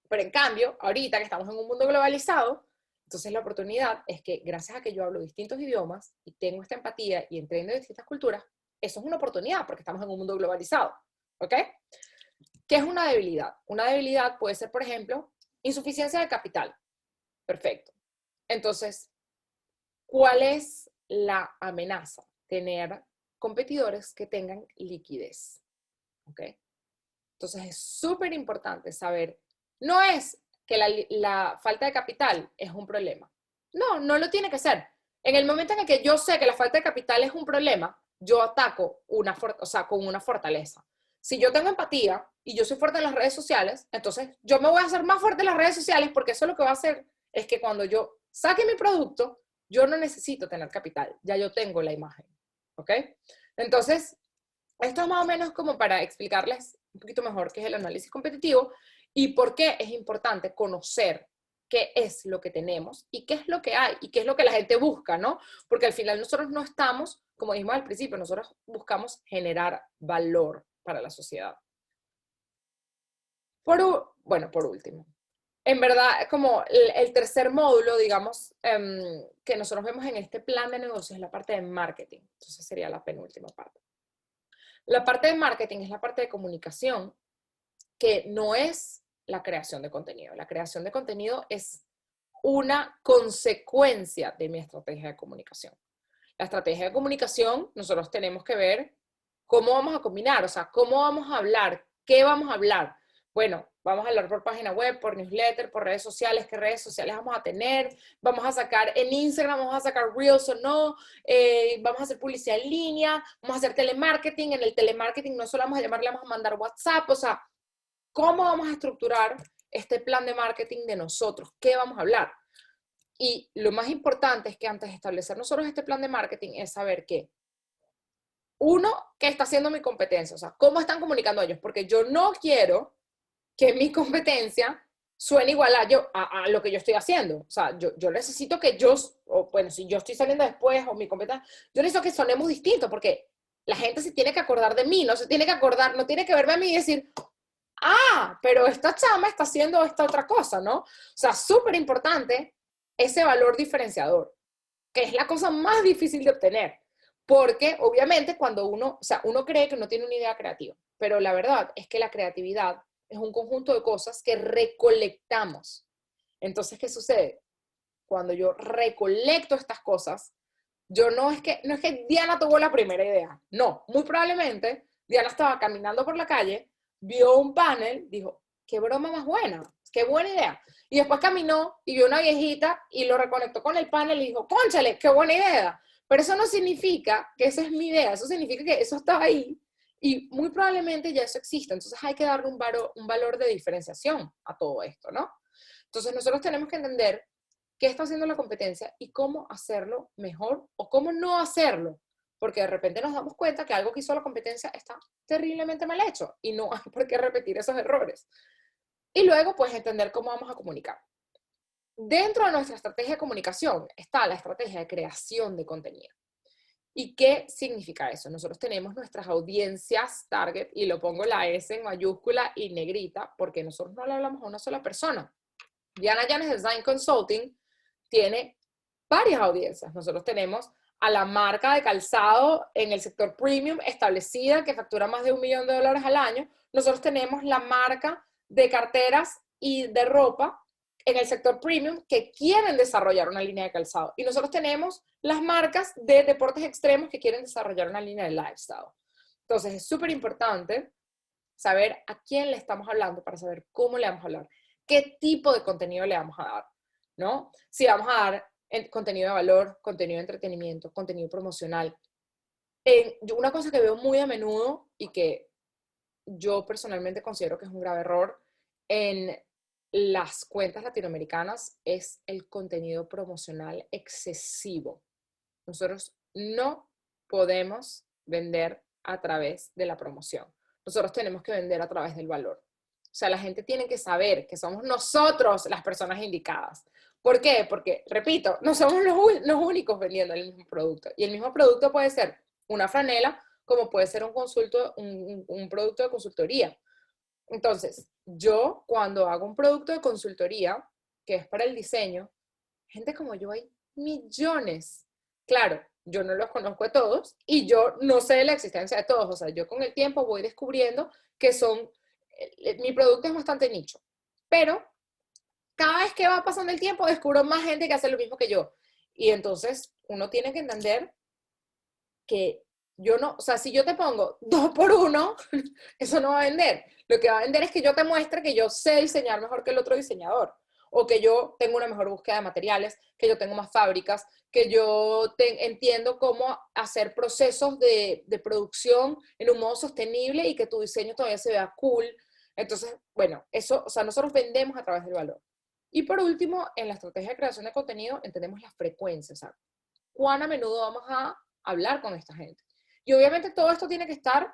Pero en cambio, ahorita que estamos en un mundo globalizado, entonces la oportunidad es que gracias a que yo hablo distintos idiomas y tengo esta empatía y entiendo de distintas culturas, eso es una oportunidad porque estamos en un mundo globalizado. ¿Ok? ¿Qué es una debilidad? Una debilidad puede ser, por ejemplo, insuficiencia de capital. Perfecto. Entonces, ¿cuál es la amenaza? Tener competidores que tengan liquidez. ¿Ok? Entonces, es súper importante saber, no es que la falta de capital es un problema. No, no lo tiene que ser. En el momento en el que yo sé que la falta de capital es un problema, yo ataco con una fortaleza. Si yo tengo empatía y yo soy fuerte en las redes sociales, entonces yo me voy a hacer más fuerte en las redes sociales porque eso lo que va a hacer es que cuando yo saque mi producto, yo no necesito tener capital, ya yo tengo la imagen. ¿Ok? Entonces, esto es más o menos como para explicarles un poquito mejor qué es el análisis competitivo y por qué es importante conocer qué es lo que tenemos y qué es lo que hay y qué es lo que la gente busca, ¿no? Porque al final nosotros no estamos, como dijimos al principio, nosotros buscamos generar valor para la sociedad. Bueno, por último. En verdad, como el tercer módulo, digamos, que nosotros vemos en este plan de negocios es la parte de marketing. Entonces sería la penúltima parte. La parte de marketing es la parte de comunicación, que no es la creación de contenido. La creación de contenido es una consecuencia de mi estrategia de comunicación. La estrategia de comunicación, nosotros tenemos que ver cómo vamos a combinar, o sea, cómo vamos a hablar, qué vamos a hablar. Bueno, vamos a hablar por página web, por newsletter, por redes sociales, qué redes sociales vamos a tener, vamos a sacar en Instagram, vamos a sacar Reels o no, vamos a hacer publicidad en línea, vamos a hacer telemarketing, en el telemarketing no solo vamos a llamarle, vamos a mandar WhatsApp, o sea, ¿cómo vamos a estructurar este plan de marketing de nosotros? ¿Qué vamos a hablar? Y lo más importante es que antes de establecer nosotros este plan de marketing es saber que, uno, qué está haciendo mi competencia, o sea, cómo están comunicando ellos, porque yo no quiero que mi competencia suene igual a lo que yo estoy haciendo. O sea, yo necesito que o bueno, si yo estoy saliendo después o mi competencia, yo necesito que sonemos distintos, porque la gente se tiene que acordar de mí, no se tiene que acordar, no tiene que verme a mí y decir, ah, pero esta chama está haciendo esta otra cosa, ¿no? O sea, súper importante ese valor diferenciador, que es la cosa más difícil de obtener. Porque obviamente cuando uno, o sea, uno cree que no tiene una idea creativa, pero la verdad es que la creatividad es un conjunto de cosas que recolectamos. Entonces, ¿qué sucede? Cuando yo recolecto estas cosas, yo no es que Diana tuvo la primera idea, no, muy probablemente Diana estaba caminando por la calle, vio un panel, dijo, qué broma más buena, qué buena idea. Y después caminó y vio una viejita y lo reconectó con el panel y dijo, cónchale, qué buena idea. Pero eso no significa que esa es mi idea, eso significa que eso estaba ahí y muy probablemente ya eso existe. Entonces hay que darle un valor de diferenciación a todo esto, ¿no? Entonces nosotros tenemos que entender qué está haciendo la competencia y cómo hacerlo mejor o cómo no hacerlo. Porque de repente nos damos cuenta que algo que hizo la competencia está terriblemente mal hecho y no hay por qué repetir esos errores. Y luego, pues, entender cómo vamos a comunicar. Dentro de nuestra estrategia de comunicación está la estrategia de creación de contenido. ¿Y qué significa eso? Nosotros tenemos nuestras audiencias target y lo pongo la S en mayúscula y negrita porque nosotros no le hablamos a una sola persona. Diana Yanes Design Consulting tiene varias audiencias. Nosotros tenemos a la marca de calzado en el sector premium establecida que factura más de $1 millón al año. Nosotros tenemos la marca de carteras y de ropa en el sector premium que quieren desarrollar una línea de calzado. Y nosotros tenemos las marcas de deportes extremos que quieren desarrollar una línea de lifestyle. Entonces es súper importante saber a quién le estamos hablando para saber cómo le vamos a hablar, qué tipo de contenido le vamos a dar, ¿no? Si vamos a dar contenido de valor, contenido de entretenimiento, contenido promocional. Una cosa que veo muy a menudo y que yo personalmente considero que es un grave error en las cuentas latinoamericanas es el contenido promocional excesivo. Nosotros no podemos vender a través de la promoción. Nosotros tenemos que vender a través del valor. O sea, la gente tiene que saber que somos nosotros las personas indicadas. ¿Por qué? Porque, repito, no somos los únicos vendiendo el mismo producto. Y el mismo producto puede ser una franela, como puede ser un producto de consultoría. Entonces, yo cuando hago un producto de consultoría, que es para el diseño, gente como yo hay millones. Claro, yo no los conozco a todos y yo no sé la existencia de todos. O sea, yo con el tiempo voy descubriendo que mi producto es bastante nicho. Pero cada vez que va pasando el tiempo descubro más gente que hace lo mismo que yo. Y entonces uno tiene que entender que yo no, o sea, si yo te pongo 2 por 1, eso no va a vender. Lo que va a vender es que yo te muestre que yo sé diseñar mejor que el otro diseñador, o que yo tengo una mejor búsqueda de materiales, que yo tengo más fábricas, que yo entiendo cómo hacer procesos de producción en un modo sostenible y que tu diseño todavía se vea cool. Entonces, bueno, eso, o sea, nosotros vendemos a través del valor. Y por último, en la estrategia de creación de contenido entendemos la frecuencia, o sea, cuán a menudo vamos a hablar con esta gente. Y obviamente todo esto tiene que estar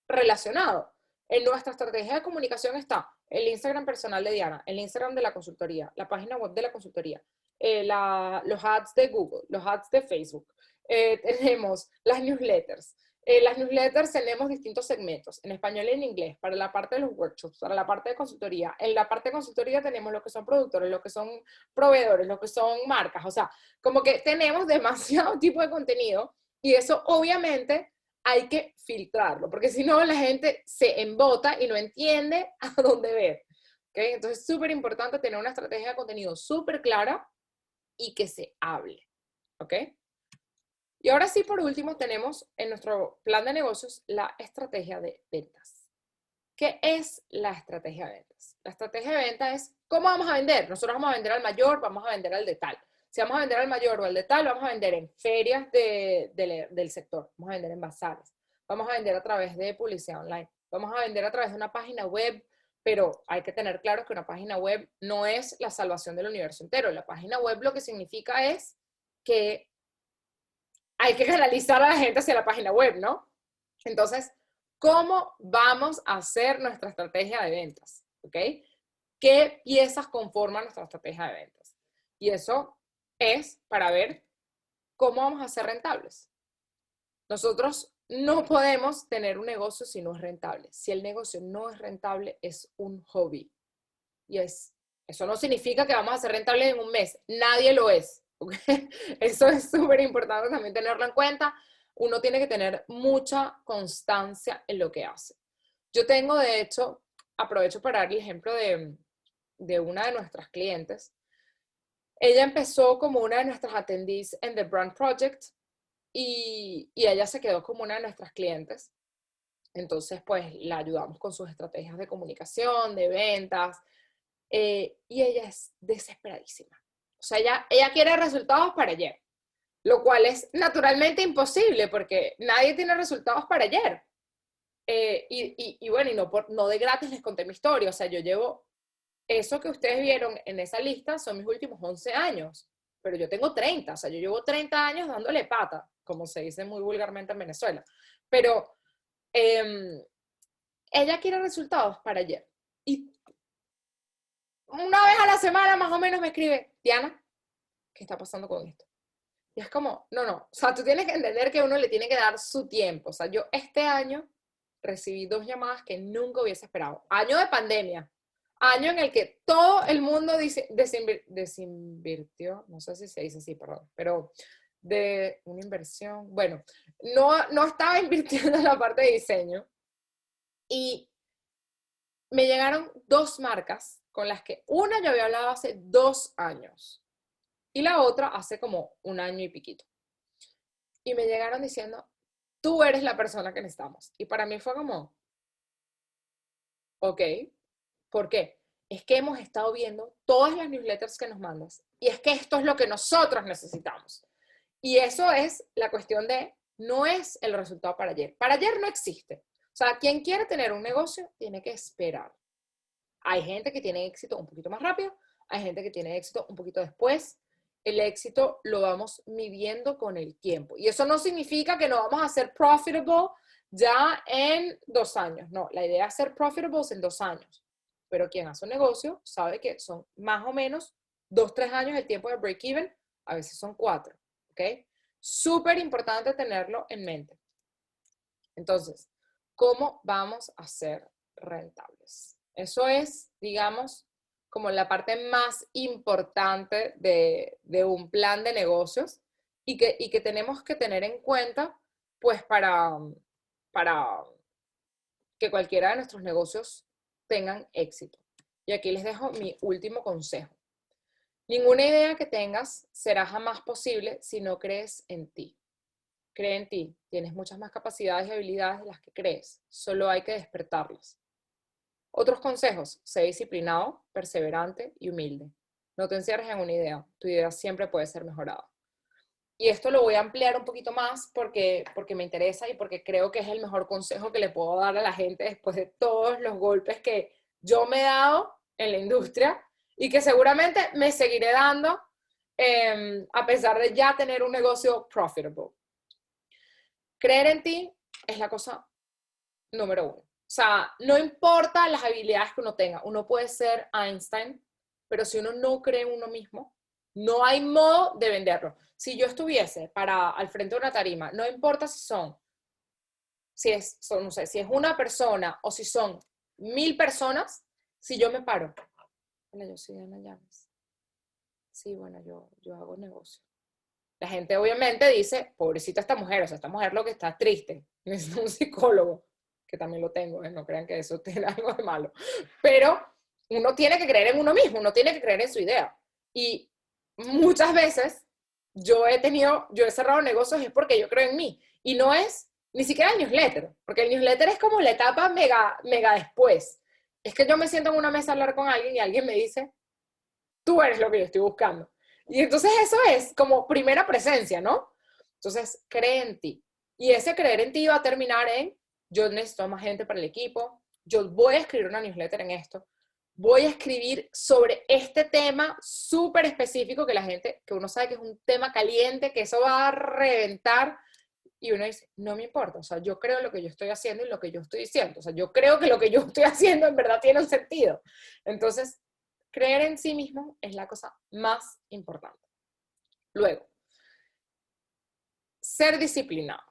relacionado. En nuestra estrategia de comunicación está el Instagram personal de Diana, el Instagram de la consultoría, la página web de la consultoría, los ads de Google, los ads de Facebook, tenemos las newsletters, Las newsletters tenemos distintos segmentos, en español y en inglés, para la parte de los workshops, para la parte de consultoría. En la parte de consultoría tenemos lo que son productores, lo que son proveedores, lo que son marcas, o sea, como que tenemos demasiado tipo de contenido y eso obviamente hay que filtrarlo, porque si no la gente se embota y no entiende a dónde ver. ¿Okay? Entonces es súper importante tener una estrategia de contenido súper clara y que se hable. ¿Ok? Y ahora sí, por último, tenemos en nuestro plan de negocios la estrategia de ventas. ¿Qué es la estrategia de ventas? La estrategia de ventas es cómo vamos a vender. Nosotros vamos a vender al mayor, vamos a vender al de tal. Si vamos a vender al mayor o al de tal, vamos a vender en ferias del sector, vamos a vender en bazares, vamos a vender a través de publicidad online, vamos a vender a través de una página web, pero hay que tener claro que una página web no es la salvación del universo entero. La página web lo que significa es que hay que canalizar a la gente hacia la página web, ¿no? Entonces, ¿cómo vamos a hacer nuestra estrategia de ventas? ¿Ok? ¿Qué piezas conforman nuestra estrategia de ventas? Y eso es para ver cómo vamos a ser rentables. Nosotros no podemos tener un negocio si no es rentable. Si el negocio no es rentable, es un hobby. Y eso no significa que vamos a ser rentables en un mes. Nadie lo es. ¿Okay? Eso es súper importante también tenerlo en cuenta. Uno tiene que tener mucha constancia en lo que hace. Yo tengo, de hecho, aprovecho para dar el ejemplo de una de nuestras clientes. Ella empezó como una de nuestras attendees en The Brand Project y ella se quedó como una de nuestras clientes. Entonces, pues, la ayudamos con sus estrategias de comunicación, de ventas, y ella es desesperadísima. O sea, ella quiere resultados para ayer, lo cual es naturalmente imposible porque nadie tiene resultados para ayer. Y bueno, y no de gratis les conté mi historia. O sea, yo llevo eso que ustedes vieron en esa lista son mis últimos 11 años, pero yo tengo 30, o sea, yo llevo 30 años dándole pata, como se dice muy vulgarmente en Venezuela. Pero ella quiere resultados para ayer. Y una vez a la semana más o menos me escribe, Diana, ¿qué está pasando con esto? Y es como, no, o sea, tú tienes que entender que uno le tiene que dar su tiempo. O sea, yo este año recibí 2 llamadas que nunca hubiese esperado. Año de pandemia, año en el que todo el mundo desinvirtió, no sé si se dice así, perdón, pero de una inversión, bueno, no estaba invirtiendo en la parte de diseño. Y me llegaron 2 marcas con las que una yo había hablado hace 2 años y la otra hace como un año y piquito. Y me llegaron diciendo, tú eres la persona que necesitamos. Y para mí fue como, ok, ¿por qué? Es que hemos estado viendo todas las newsletters que nos mandas y es que esto es lo que nosotros necesitamos. Y eso es la cuestión de, no es el resultado para ayer. Para ayer no existe. O sea, quien quiere tener un negocio tiene que esperar. Hay gente que tiene éxito un poquito más rápido, hay gente que tiene éxito un poquito después. El éxito lo vamos midiendo con el tiempo. Y eso no significa que no vamos a ser profitable ya en 2 años. No, la idea es ser profitables en 2 años. Pero quien hace un negocio sabe que son más o menos 2, 3 años el tiempo de break-even, a veces son 4. ¿Ok? Súper importante tenerlo en mente. Entonces, ¿cómo vamos a ser rentables? Eso es, digamos, como la parte más importante de un plan de negocios y que tenemos que tener en cuenta, pues, para que cualquiera de nuestros negocios tengan éxito. Y aquí les dejo mi último consejo. Ninguna idea que tengas será jamás posible si no crees en ti. Cree en ti, tienes muchas más capacidades y habilidades de las que crees, solo hay que despertarlas. Otros consejos, sé disciplinado, perseverante y humilde. No te encierres en una idea, tu idea siempre puede ser mejorada. Y esto lo voy a ampliar un poquito más porque me interesa y porque creo que es el mejor consejo que le puedo dar a la gente después de todos los golpes que yo me he dado en la industria y que seguramente me seguiré dando a pesar de ya tener un negocio profitable. Creer en ti es la cosa número 1. O sea, no importa las habilidades que uno tenga. Uno puede ser Einstein, pero si uno no cree en uno mismo, no hay modo de venderlo. Si yo estuviese al frente de una tarima, no importa si son no sé, si es una persona o si son 1000 personas, si yo me paro, bueno, yo soy Ana Llaves. Sí, bueno, yo hago negocio. La gente obviamente dice, pobrecita esta mujer, o sea, esta mujer lo que está triste, necesita un psicólogo, que también lo tengo, no crean que eso tiene algo de malo, pero uno tiene que creer en uno mismo, uno tiene que creer en su idea. Y muchas veces yo he cerrado negocios es porque yo creo en mí, y no es ni siquiera el newsletter, porque el newsletter es como la etapa mega después. Es que yo me siento en una mesa a hablar con alguien y alguien me dice, tú eres lo que yo estoy buscando. Y entonces eso es como primera presencia, ¿no? Entonces, cree en ti. Y ese creer en ti va a terminar en, yo necesito más gente para el equipo, yo voy a escribir una newsletter en esto, voy a escribir sobre este tema súper específico que la gente, que uno sabe que es un tema caliente, que eso va a reventar, y uno dice, no me importa, o sea, yo creo en lo que yo estoy haciendo y lo que yo estoy diciendo, o sea, yo creo que lo que yo estoy haciendo en verdad tiene un sentido. Entonces, creer en sí mismo es la cosa más importante. Luego, ser disciplinado.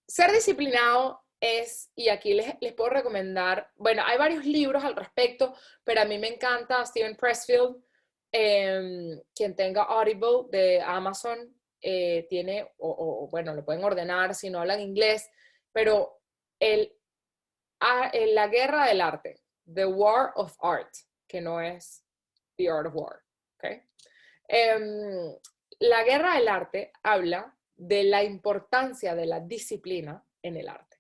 Ser disciplinado es, y aquí les puedo recomendar, bueno, hay varios libros al respecto, pero a mí me encanta Steven Pressfield, quien tenga Audible de Amazon, tiene, bueno, lo pueden ordenar si no hablan inglés, pero la guerra del arte, The War of Art, que no es The Art of War, ¿ok? La guerra del arte habla de la importancia de la disciplina en el arte.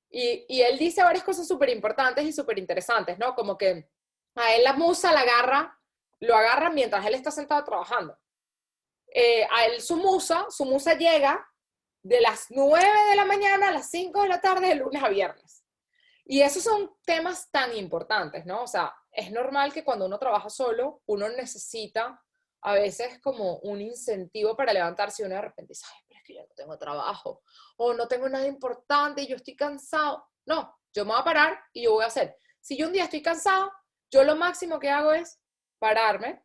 Y él dice varias cosas súper importantes y súper interesantes, ¿no? Como que a él la musa lo agarra mientras él está sentado trabajando. A él su musa llega de las 9 de la mañana a las 5 de la tarde de lunes a viernes. Y esos son temas tan importantes, ¿no? O sea, es normal que cuando uno trabaja solo, uno necesita a veces como un incentivo para levantarse y uno de repente dice, ay, pero es que yo no tengo trabajo, o no tengo nada importante y yo estoy cansado. No, yo me voy a parar y yo voy a hacer. Si yo un día estoy cansado, yo lo máximo que hago es pararme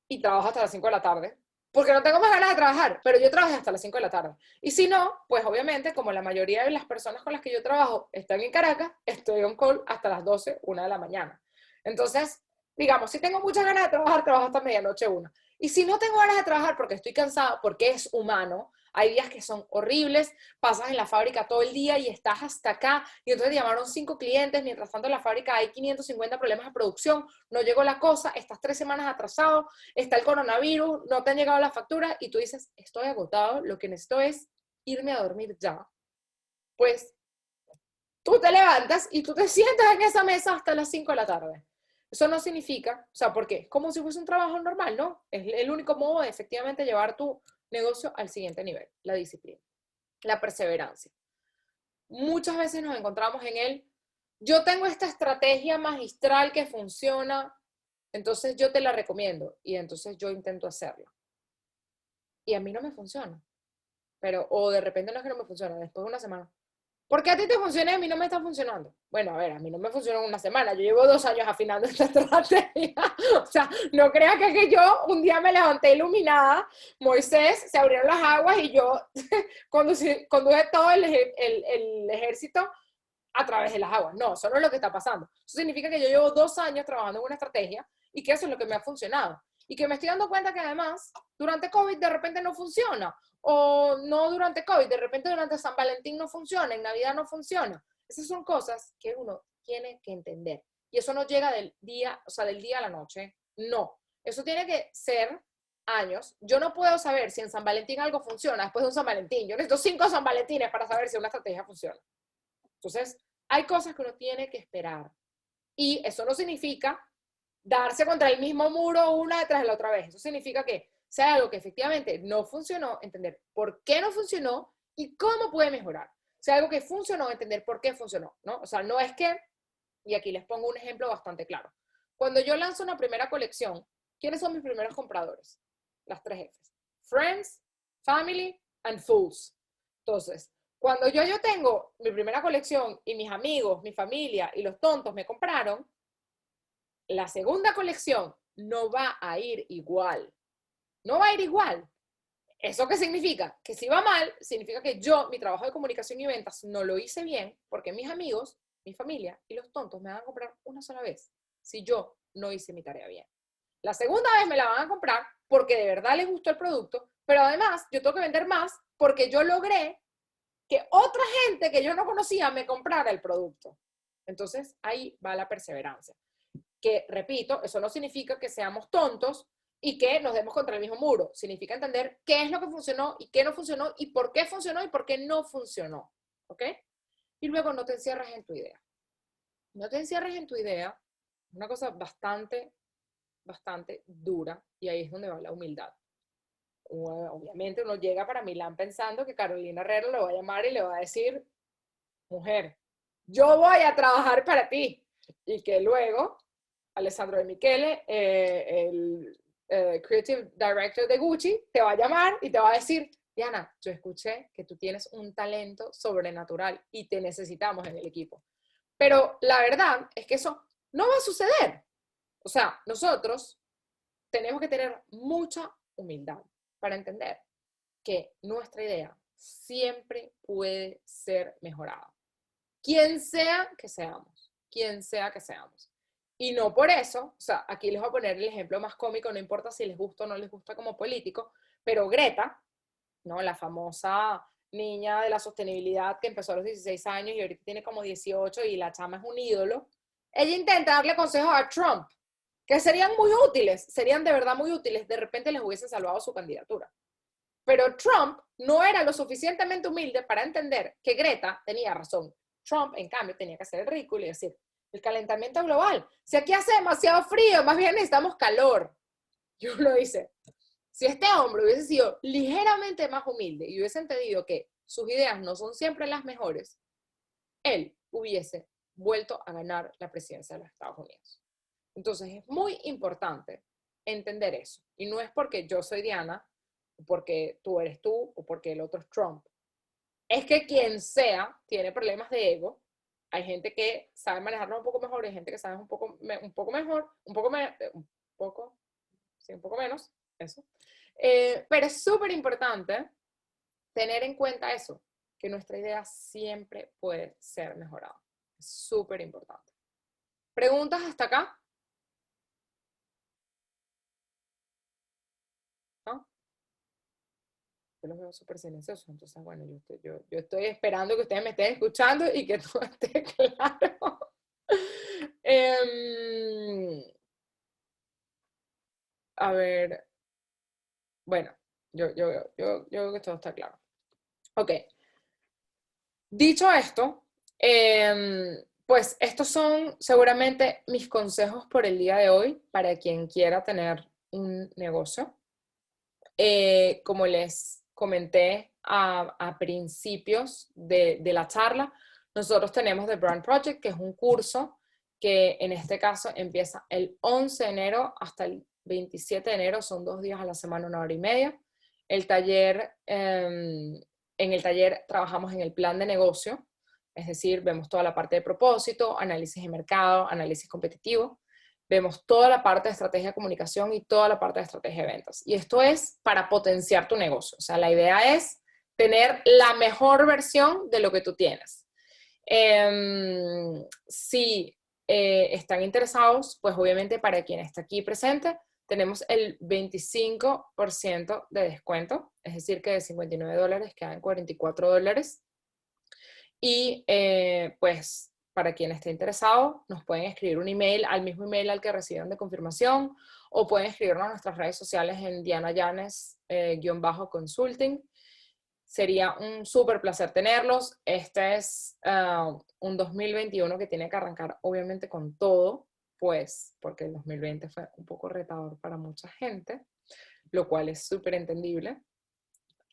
y trabajo hasta las 5 de la tarde, porque no tengo más ganas de trabajar, pero yo trabajé hasta las 5 de la tarde. Y si no, pues obviamente, como la mayoría de las personas con las que yo trabajo están en Caracas, estoy on call hasta las 12, 1 de la mañana. Entonces, digamos, si tengo muchas ganas de trabajar, trabajo hasta medianoche, 1. Y si no tengo ganas de trabajar porque estoy cansada, porque es humano, hay días que son horribles, pasas en la fábrica todo el día y estás hasta acá, y entonces te llamaron 5 clientes, mientras tanto en la fábrica hay 550 problemas de producción, no llegó la cosa, estás 3 semanas atrasado, está el coronavirus, no te han llegado las facturas, y tú dices, estoy agotado, lo que necesito es irme a dormir ya. Pues tú te levantas y tú te sientas en esa mesa hasta las 5 de la tarde. Eso no significa, o sea, porque es como si fuese un trabajo normal, ¿no? Es el único modo de efectivamente llevar tu negocio al siguiente nivel, la disciplina, la perseverancia. Muchas veces nos encontramos en el, yo tengo esta estrategia magistral que funciona, entonces yo te la recomiendo y entonces yo intento hacerla. Y a mí no me funciona. Pero, o de repente no es que no me funciona, después de una semana. ¿Por qué a ti te funciona y a mí no me está funcionando? Bueno, a ver, a mí no me funcionó en una semana. Yo llevo 2 años afinando esta estrategia. O sea, no creas que yo un día me levanté iluminada, Moisés, se abrieron las aguas y yo conduje todo el ejército a través de las aguas. No, eso no es lo que está pasando. Eso significa que yo llevo 2 años trabajando en una estrategia y que eso es lo que me ha funcionado. Y que me estoy dando cuenta que además, durante COVID de repente no funciona. O no durante COVID, de repente durante San Valentín no funciona, en Navidad no funciona. Esas son cosas que uno tiene que entender. Y eso no llega del día, o sea, del día a la noche. No. Eso tiene que ser años. Yo no puedo saber si en San Valentín algo funciona después de un San Valentín. Yo necesito 5 San Valentines para saber si una estrategia funciona. Entonces, hay cosas que uno tiene que esperar. Y eso no significa darse contra el mismo muro una detrás de la otra vez. Eso significa que sea algo que efectivamente no funcionó, entender por qué no funcionó y cómo puede mejorar. Sea algo que funcionó, entender por qué funcionó, ¿no? O sea, no es que, y aquí les pongo un ejemplo bastante claro. Cuando yo lanzo una primera colección, ¿quiénes son mis primeros compradores? Las 3 Fs. Friends, Family and Fools. Entonces, cuando yo tengo mi primera colección y mis amigos, mi familia y los tontos me compraron, la segunda colección no va a ir igual. No va a ir igual. ¿Eso qué significa? Que si va mal, significa que yo, mi trabajo de comunicación y ventas, no lo hice bien porque mis amigos, mi familia y los tontos me van a comprar una sola vez si yo no hice mi tarea bien. La segunda vez me la van a comprar porque de verdad les gustó el producto, pero además yo tengo que vender más porque yo logré que otra gente que yo no conocía me comprara el producto. Entonces ahí va la perseverancia. Que, repito, eso no significa que seamos tontos y que nos demos contra el mismo muro. Significa entender qué es lo que funcionó y qué no funcionó y por qué funcionó y por qué no funcionó. ¿Ok? Y luego no te encierres en tu idea. No te encierres en tu idea. Una cosa bastante, bastante dura y ahí es donde va la humildad. Obviamente uno llega para Milán pensando que Carolina Herrera lo va a llamar y le va a decir, mujer, yo voy a trabajar para ti. Y que luego Alessandro De Michele, el Creative Director de Gucci, te va a llamar y te va a decir, Diana, yo escuché que tú tienes un talento sobrenatural y te necesitamos en el equipo. Pero la verdad es que eso no va a suceder. O sea, nosotros tenemos que tener mucha humildad para entender que nuestra idea siempre puede ser mejorada. Quien sea que seamos, quien sea que seamos. Y no por eso, o sea, aquí les voy a poner el ejemplo más cómico, no importa si les gusta o no les gusta como político, pero Greta, ¿no? La famosa niña de la sostenibilidad que empezó a los 16 años y ahorita tiene como 18 y la chama es un ídolo, ella intenta darle consejos a Trump, que serían muy útiles, serían de verdad muy útiles, de repente les hubiesen salvado su candidatura. Pero Trump no era lo suficientemente humilde para entender que Greta tenía razón. Trump, en cambio, tenía que hacer el ridículo y decir, el calentamiento global, si aquí hace demasiado frío, más bien necesitamos calor. Y uno dice, si este hombre hubiese sido ligeramente más humilde y hubiese entendido que sus ideas no son siempre las mejores, él hubiese vuelto a ganar la presidencia de los Estados Unidos. Entonces es muy importante entender eso. Y no es porque yo soy Diana, o porque tú eres tú, o porque el otro es Trump. Es que quien sea tiene problemas de ego. Hay gente que sabe manejarlo un poco mejor, hay gente que sabe un poco mejor, un poco menos, eso. Pero es súper importante tener en cuenta eso, que nuestra idea siempre puede ser mejorada. Es súper importante. ¿Preguntas hasta acá? ¿No? Yo los veo súper silenciosos, entonces, bueno, yo estoy esperando que ustedes me estén escuchando y que todo esté claro. A ver, bueno, yo creo que todo está claro. Ok, dicho esto, pues estos son seguramente mis consejos por el día de hoy para quien quiera tener un negocio. Como les comenté a principios de la charla, nosotros tenemos The Brand Project, que es un curso que en este caso empieza el 11 de enero hasta el 27 de enero, son 2 días a la semana, 1 hora y media. El taller, en el taller trabajamos en el plan de negocio, es decir, vemos toda la parte de propósito, análisis de mercado, análisis competitivo. Vemos toda la parte de estrategia de comunicación y toda la parte de estrategia de ventas. Y esto es para potenciar tu negocio. O sea, la idea es tener la mejor versión de lo que tú tienes. Si están interesados, pues obviamente para quien está aquí presente, tenemos el 25% de descuento, es decir, que de $59 quedan $44. Y pues para quien esté interesado, nos pueden escribir un email al mismo email al que reciben de confirmación o pueden escribirnos a nuestras redes sociales en Diana Llanes _consulting. Sería un súper placer tenerlos. Este es un 2021 que tiene que arrancar obviamente con todo, pues porque el 2020 fue un poco retador para mucha gente, lo cual es súper entendible.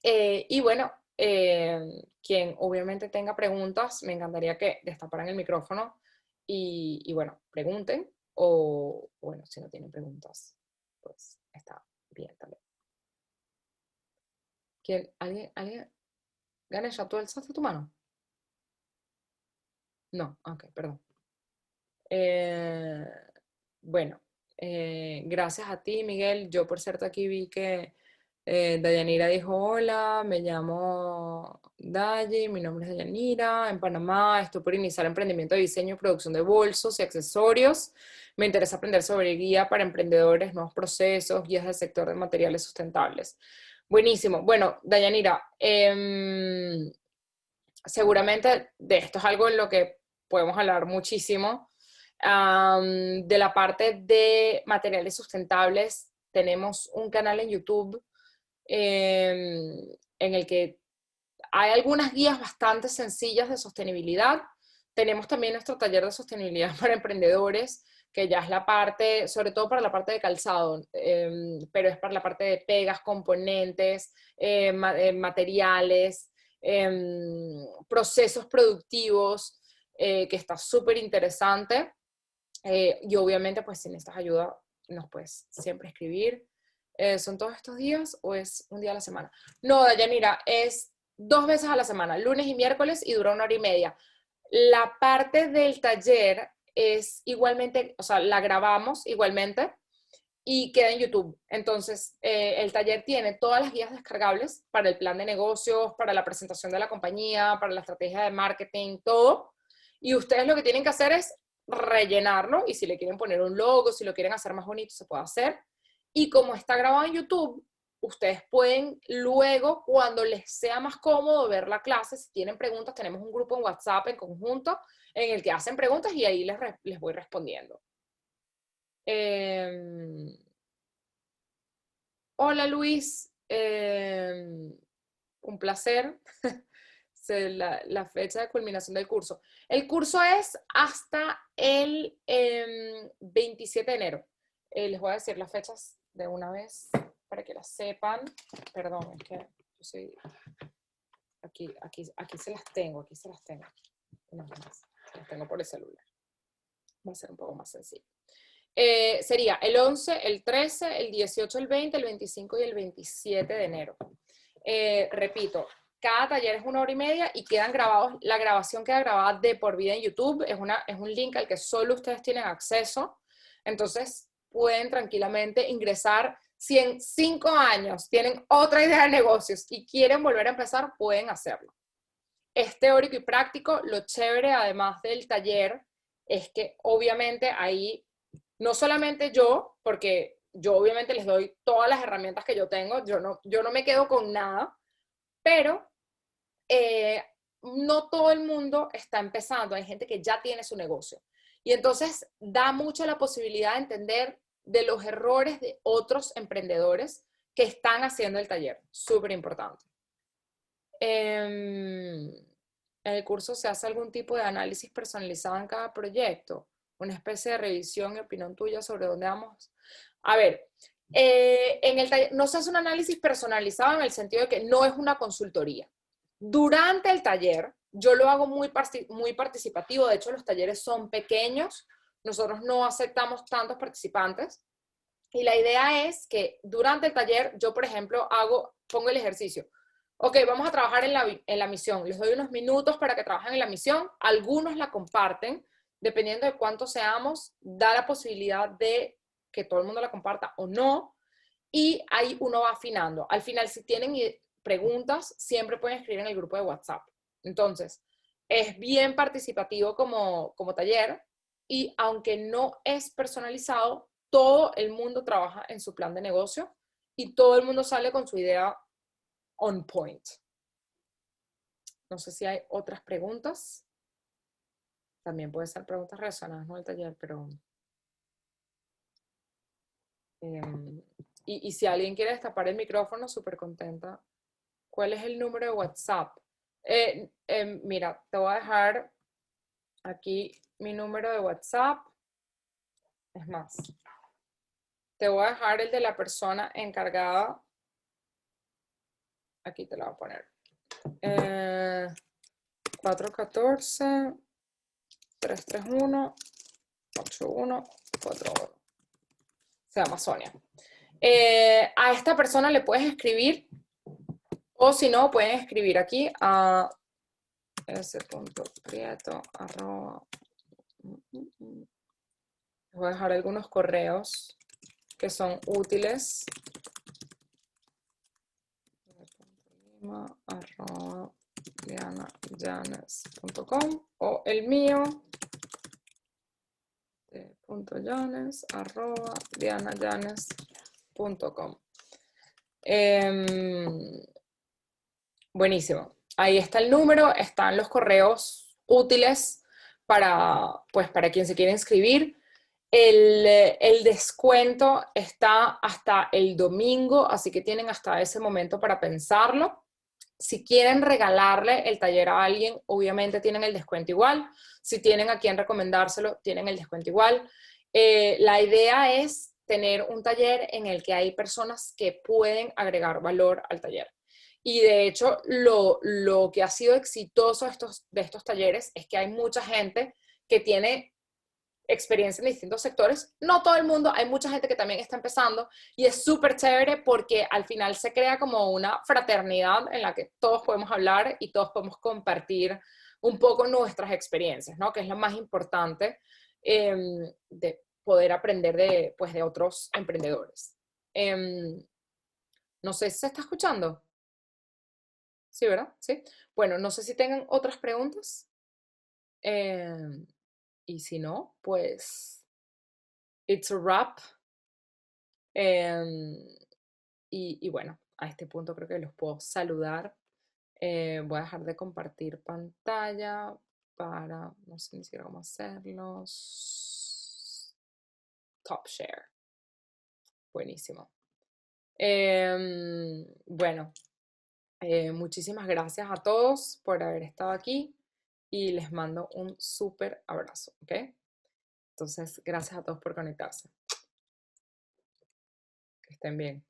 Y bueno, quien obviamente tenga preguntas, me encantaría que destaparan el micrófono y bueno, pregunten o bueno, si no tienen preguntas, pues está bien también. ¿Alguien? Ganesha, ¿tú alzaste tu mano? No, ok, perdón. Bueno, gracias a ti, Miguel. Yo por cierto aquí vi que Dayanira dijo, hola, me llamo Dayi, mi nombre es Dayanira, en Panamá estoy por iniciar emprendimiento de diseño y producción de bolsos y accesorios. Me interesa aprender sobre guía para emprendedores, nuevos procesos, guías del sector de materiales sustentables. Buenísimo. Bueno, Dayanira, seguramente de esto es algo en lo que podemos hablar muchísimo. De la parte de materiales sustentables, tenemos un canal en YouTube en el que hay algunas guías bastante sencillas de sostenibilidad. Tenemos también nuestro taller de sostenibilidad para emprendedores, que ya es la parte, sobre todo para la parte de calzado, pero es para la parte de pegas, componentes, materiales, procesos productivos, que está súper interesante. Y obviamente, pues si necesitas ayuda, nos puedes siempre escribir. ¿Son todos estos días o es un día a la semana? No, Dayanira, es 2 veces a la semana, lunes y miércoles, y dura 1 hora y media. La parte del taller es igualmente, o sea, la grabamos igualmente y queda en YouTube. Entonces, el taller tiene todas las guías descargables para el plan de negocios, para la presentación de la compañía, para la estrategia de marketing, todo. Y ustedes lo que tienen que hacer es rellenarlo, y si le quieren poner un logo, si lo quieren hacer más bonito, se puede hacer. Y como está grabado en YouTube, ustedes pueden luego, cuando les sea más cómodo ver la clase, si tienen preguntas, tenemos un grupo en WhatsApp en conjunto en el que hacen preguntas y ahí les voy respondiendo. Hola Luis, un placer. La fecha de culminación del curso. El curso es hasta el 27 de enero. Les voy a decir las fechas de una vez para que las sepan. Perdón, es que yo soy... Aquí se las tengo, aquí se las tengo. No, más, se las tengo por el celular. Va a ser un poco más sencillo. Sería el 11, el 13, el 18, el 20, el 25 y el 27 de enero. Repito, cada taller es 1 hora y media y quedan grabados, la grabación queda grabada de por vida en YouTube, es un link al que solo ustedes tienen acceso, entonces pueden tranquilamente ingresar. Si en 5 años tienen otra idea de negocios y quieren volver a empezar, pueden hacerlo. Es teórico y práctico. Lo chévere, además del taller, es que obviamente ahí, no solamente yo, porque yo obviamente les doy todas las herramientas que yo tengo, yo no me quedo con nada, pero no todo el mundo está empezando, hay gente que ya tiene su negocio. Y entonces da mucho la posibilidad de entender de los errores de otros emprendedores que están haciendo el taller. Súper importante. En el curso se hace algún tipo de análisis personalizado en cada proyecto, una especie de revisión y opinión tuya sobre dónde vamos. A ver, en el taller no se hace un análisis personalizado en el sentido de que no es una consultoría. Durante el taller, yo lo hago muy participativo. De hecho, los talleres son pequeños, nosotros no aceptamos tantos participantes, y la idea es que durante el taller yo, por ejemplo, pongo el ejercicio. Ok, vamos a trabajar en la misión. Les doy unos minutos para que trabajen en la misión. Algunos la comparten. Dependiendo de cuántos seamos, da la posibilidad de que todo el mundo la comparta o no. Y ahí uno va afinando. Al final, si tienen preguntas, siempre pueden escribir en el grupo de WhatsApp. Entonces, es bien participativo como taller. Y aunque no es personalizado, todo el mundo trabaja en su plan de negocio y todo el mundo sale con su idea on point. No sé si hay otras preguntas. También puede ser preguntas relacionadas con el taller, pero... y si alguien quiere destapar el micrófono, súper contenta. ¿Cuál es el número de WhatsApp? Mira, te voy a dejar aquí mi número de WhatsApp. Es más, te voy a dejar el de la persona encargada. Aquí te lo voy a poner. 414-331-8141. Se llama Sonia. A esta persona le puedes escribir, o si no, pueden escribir aquí a s.prieto. Les voy a dejar algunos correos que son útiles lima@dianayanes.com o el mío .yanes@dianayanes.com. Buenísimo. Ahí está el número, están los correos útiles pues, para quien se quiera inscribir. El descuento está hasta el domingo, así que tienen hasta ese momento para pensarlo. Si quieren regalarle el taller a alguien, obviamente tienen el descuento igual. Si tienen a quien recomendárselo, tienen el descuento igual. La idea es tener un taller en el que hay personas que pueden agregar valor al taller. Y de hecho, lo que ha sido exitoso de estos talleres es que hay mucha gente que tiene experiencia en distintos sectores. No todo el mundo, hay mucha gente que también está empezando y es súper chévere porque al final se crea como una fraternidad en la que todos podemos hablar y todos podemos compartir un poco nuestras experiencias, ¿no? Que es lo más importante de poder aprender pues, de otros emprendedores. No sé si se está escuchando. Sí, ¿verdad? Sí. Bueno, no sé si tengan otras preguntas. Y si no, pues it's a wrap. Y bueno, a este punto creo que los puedo saludar. Voy a dejar de compartir pantalla para, no sé ni siquiera cómo hacerlos. Top share. Buenísimo. Bueno, muchísimas gracias a todos por haber estado aquí y les mando un súper abrazo, ¿ok? Entonces, gracias a todos por conectarse. Que estén bien.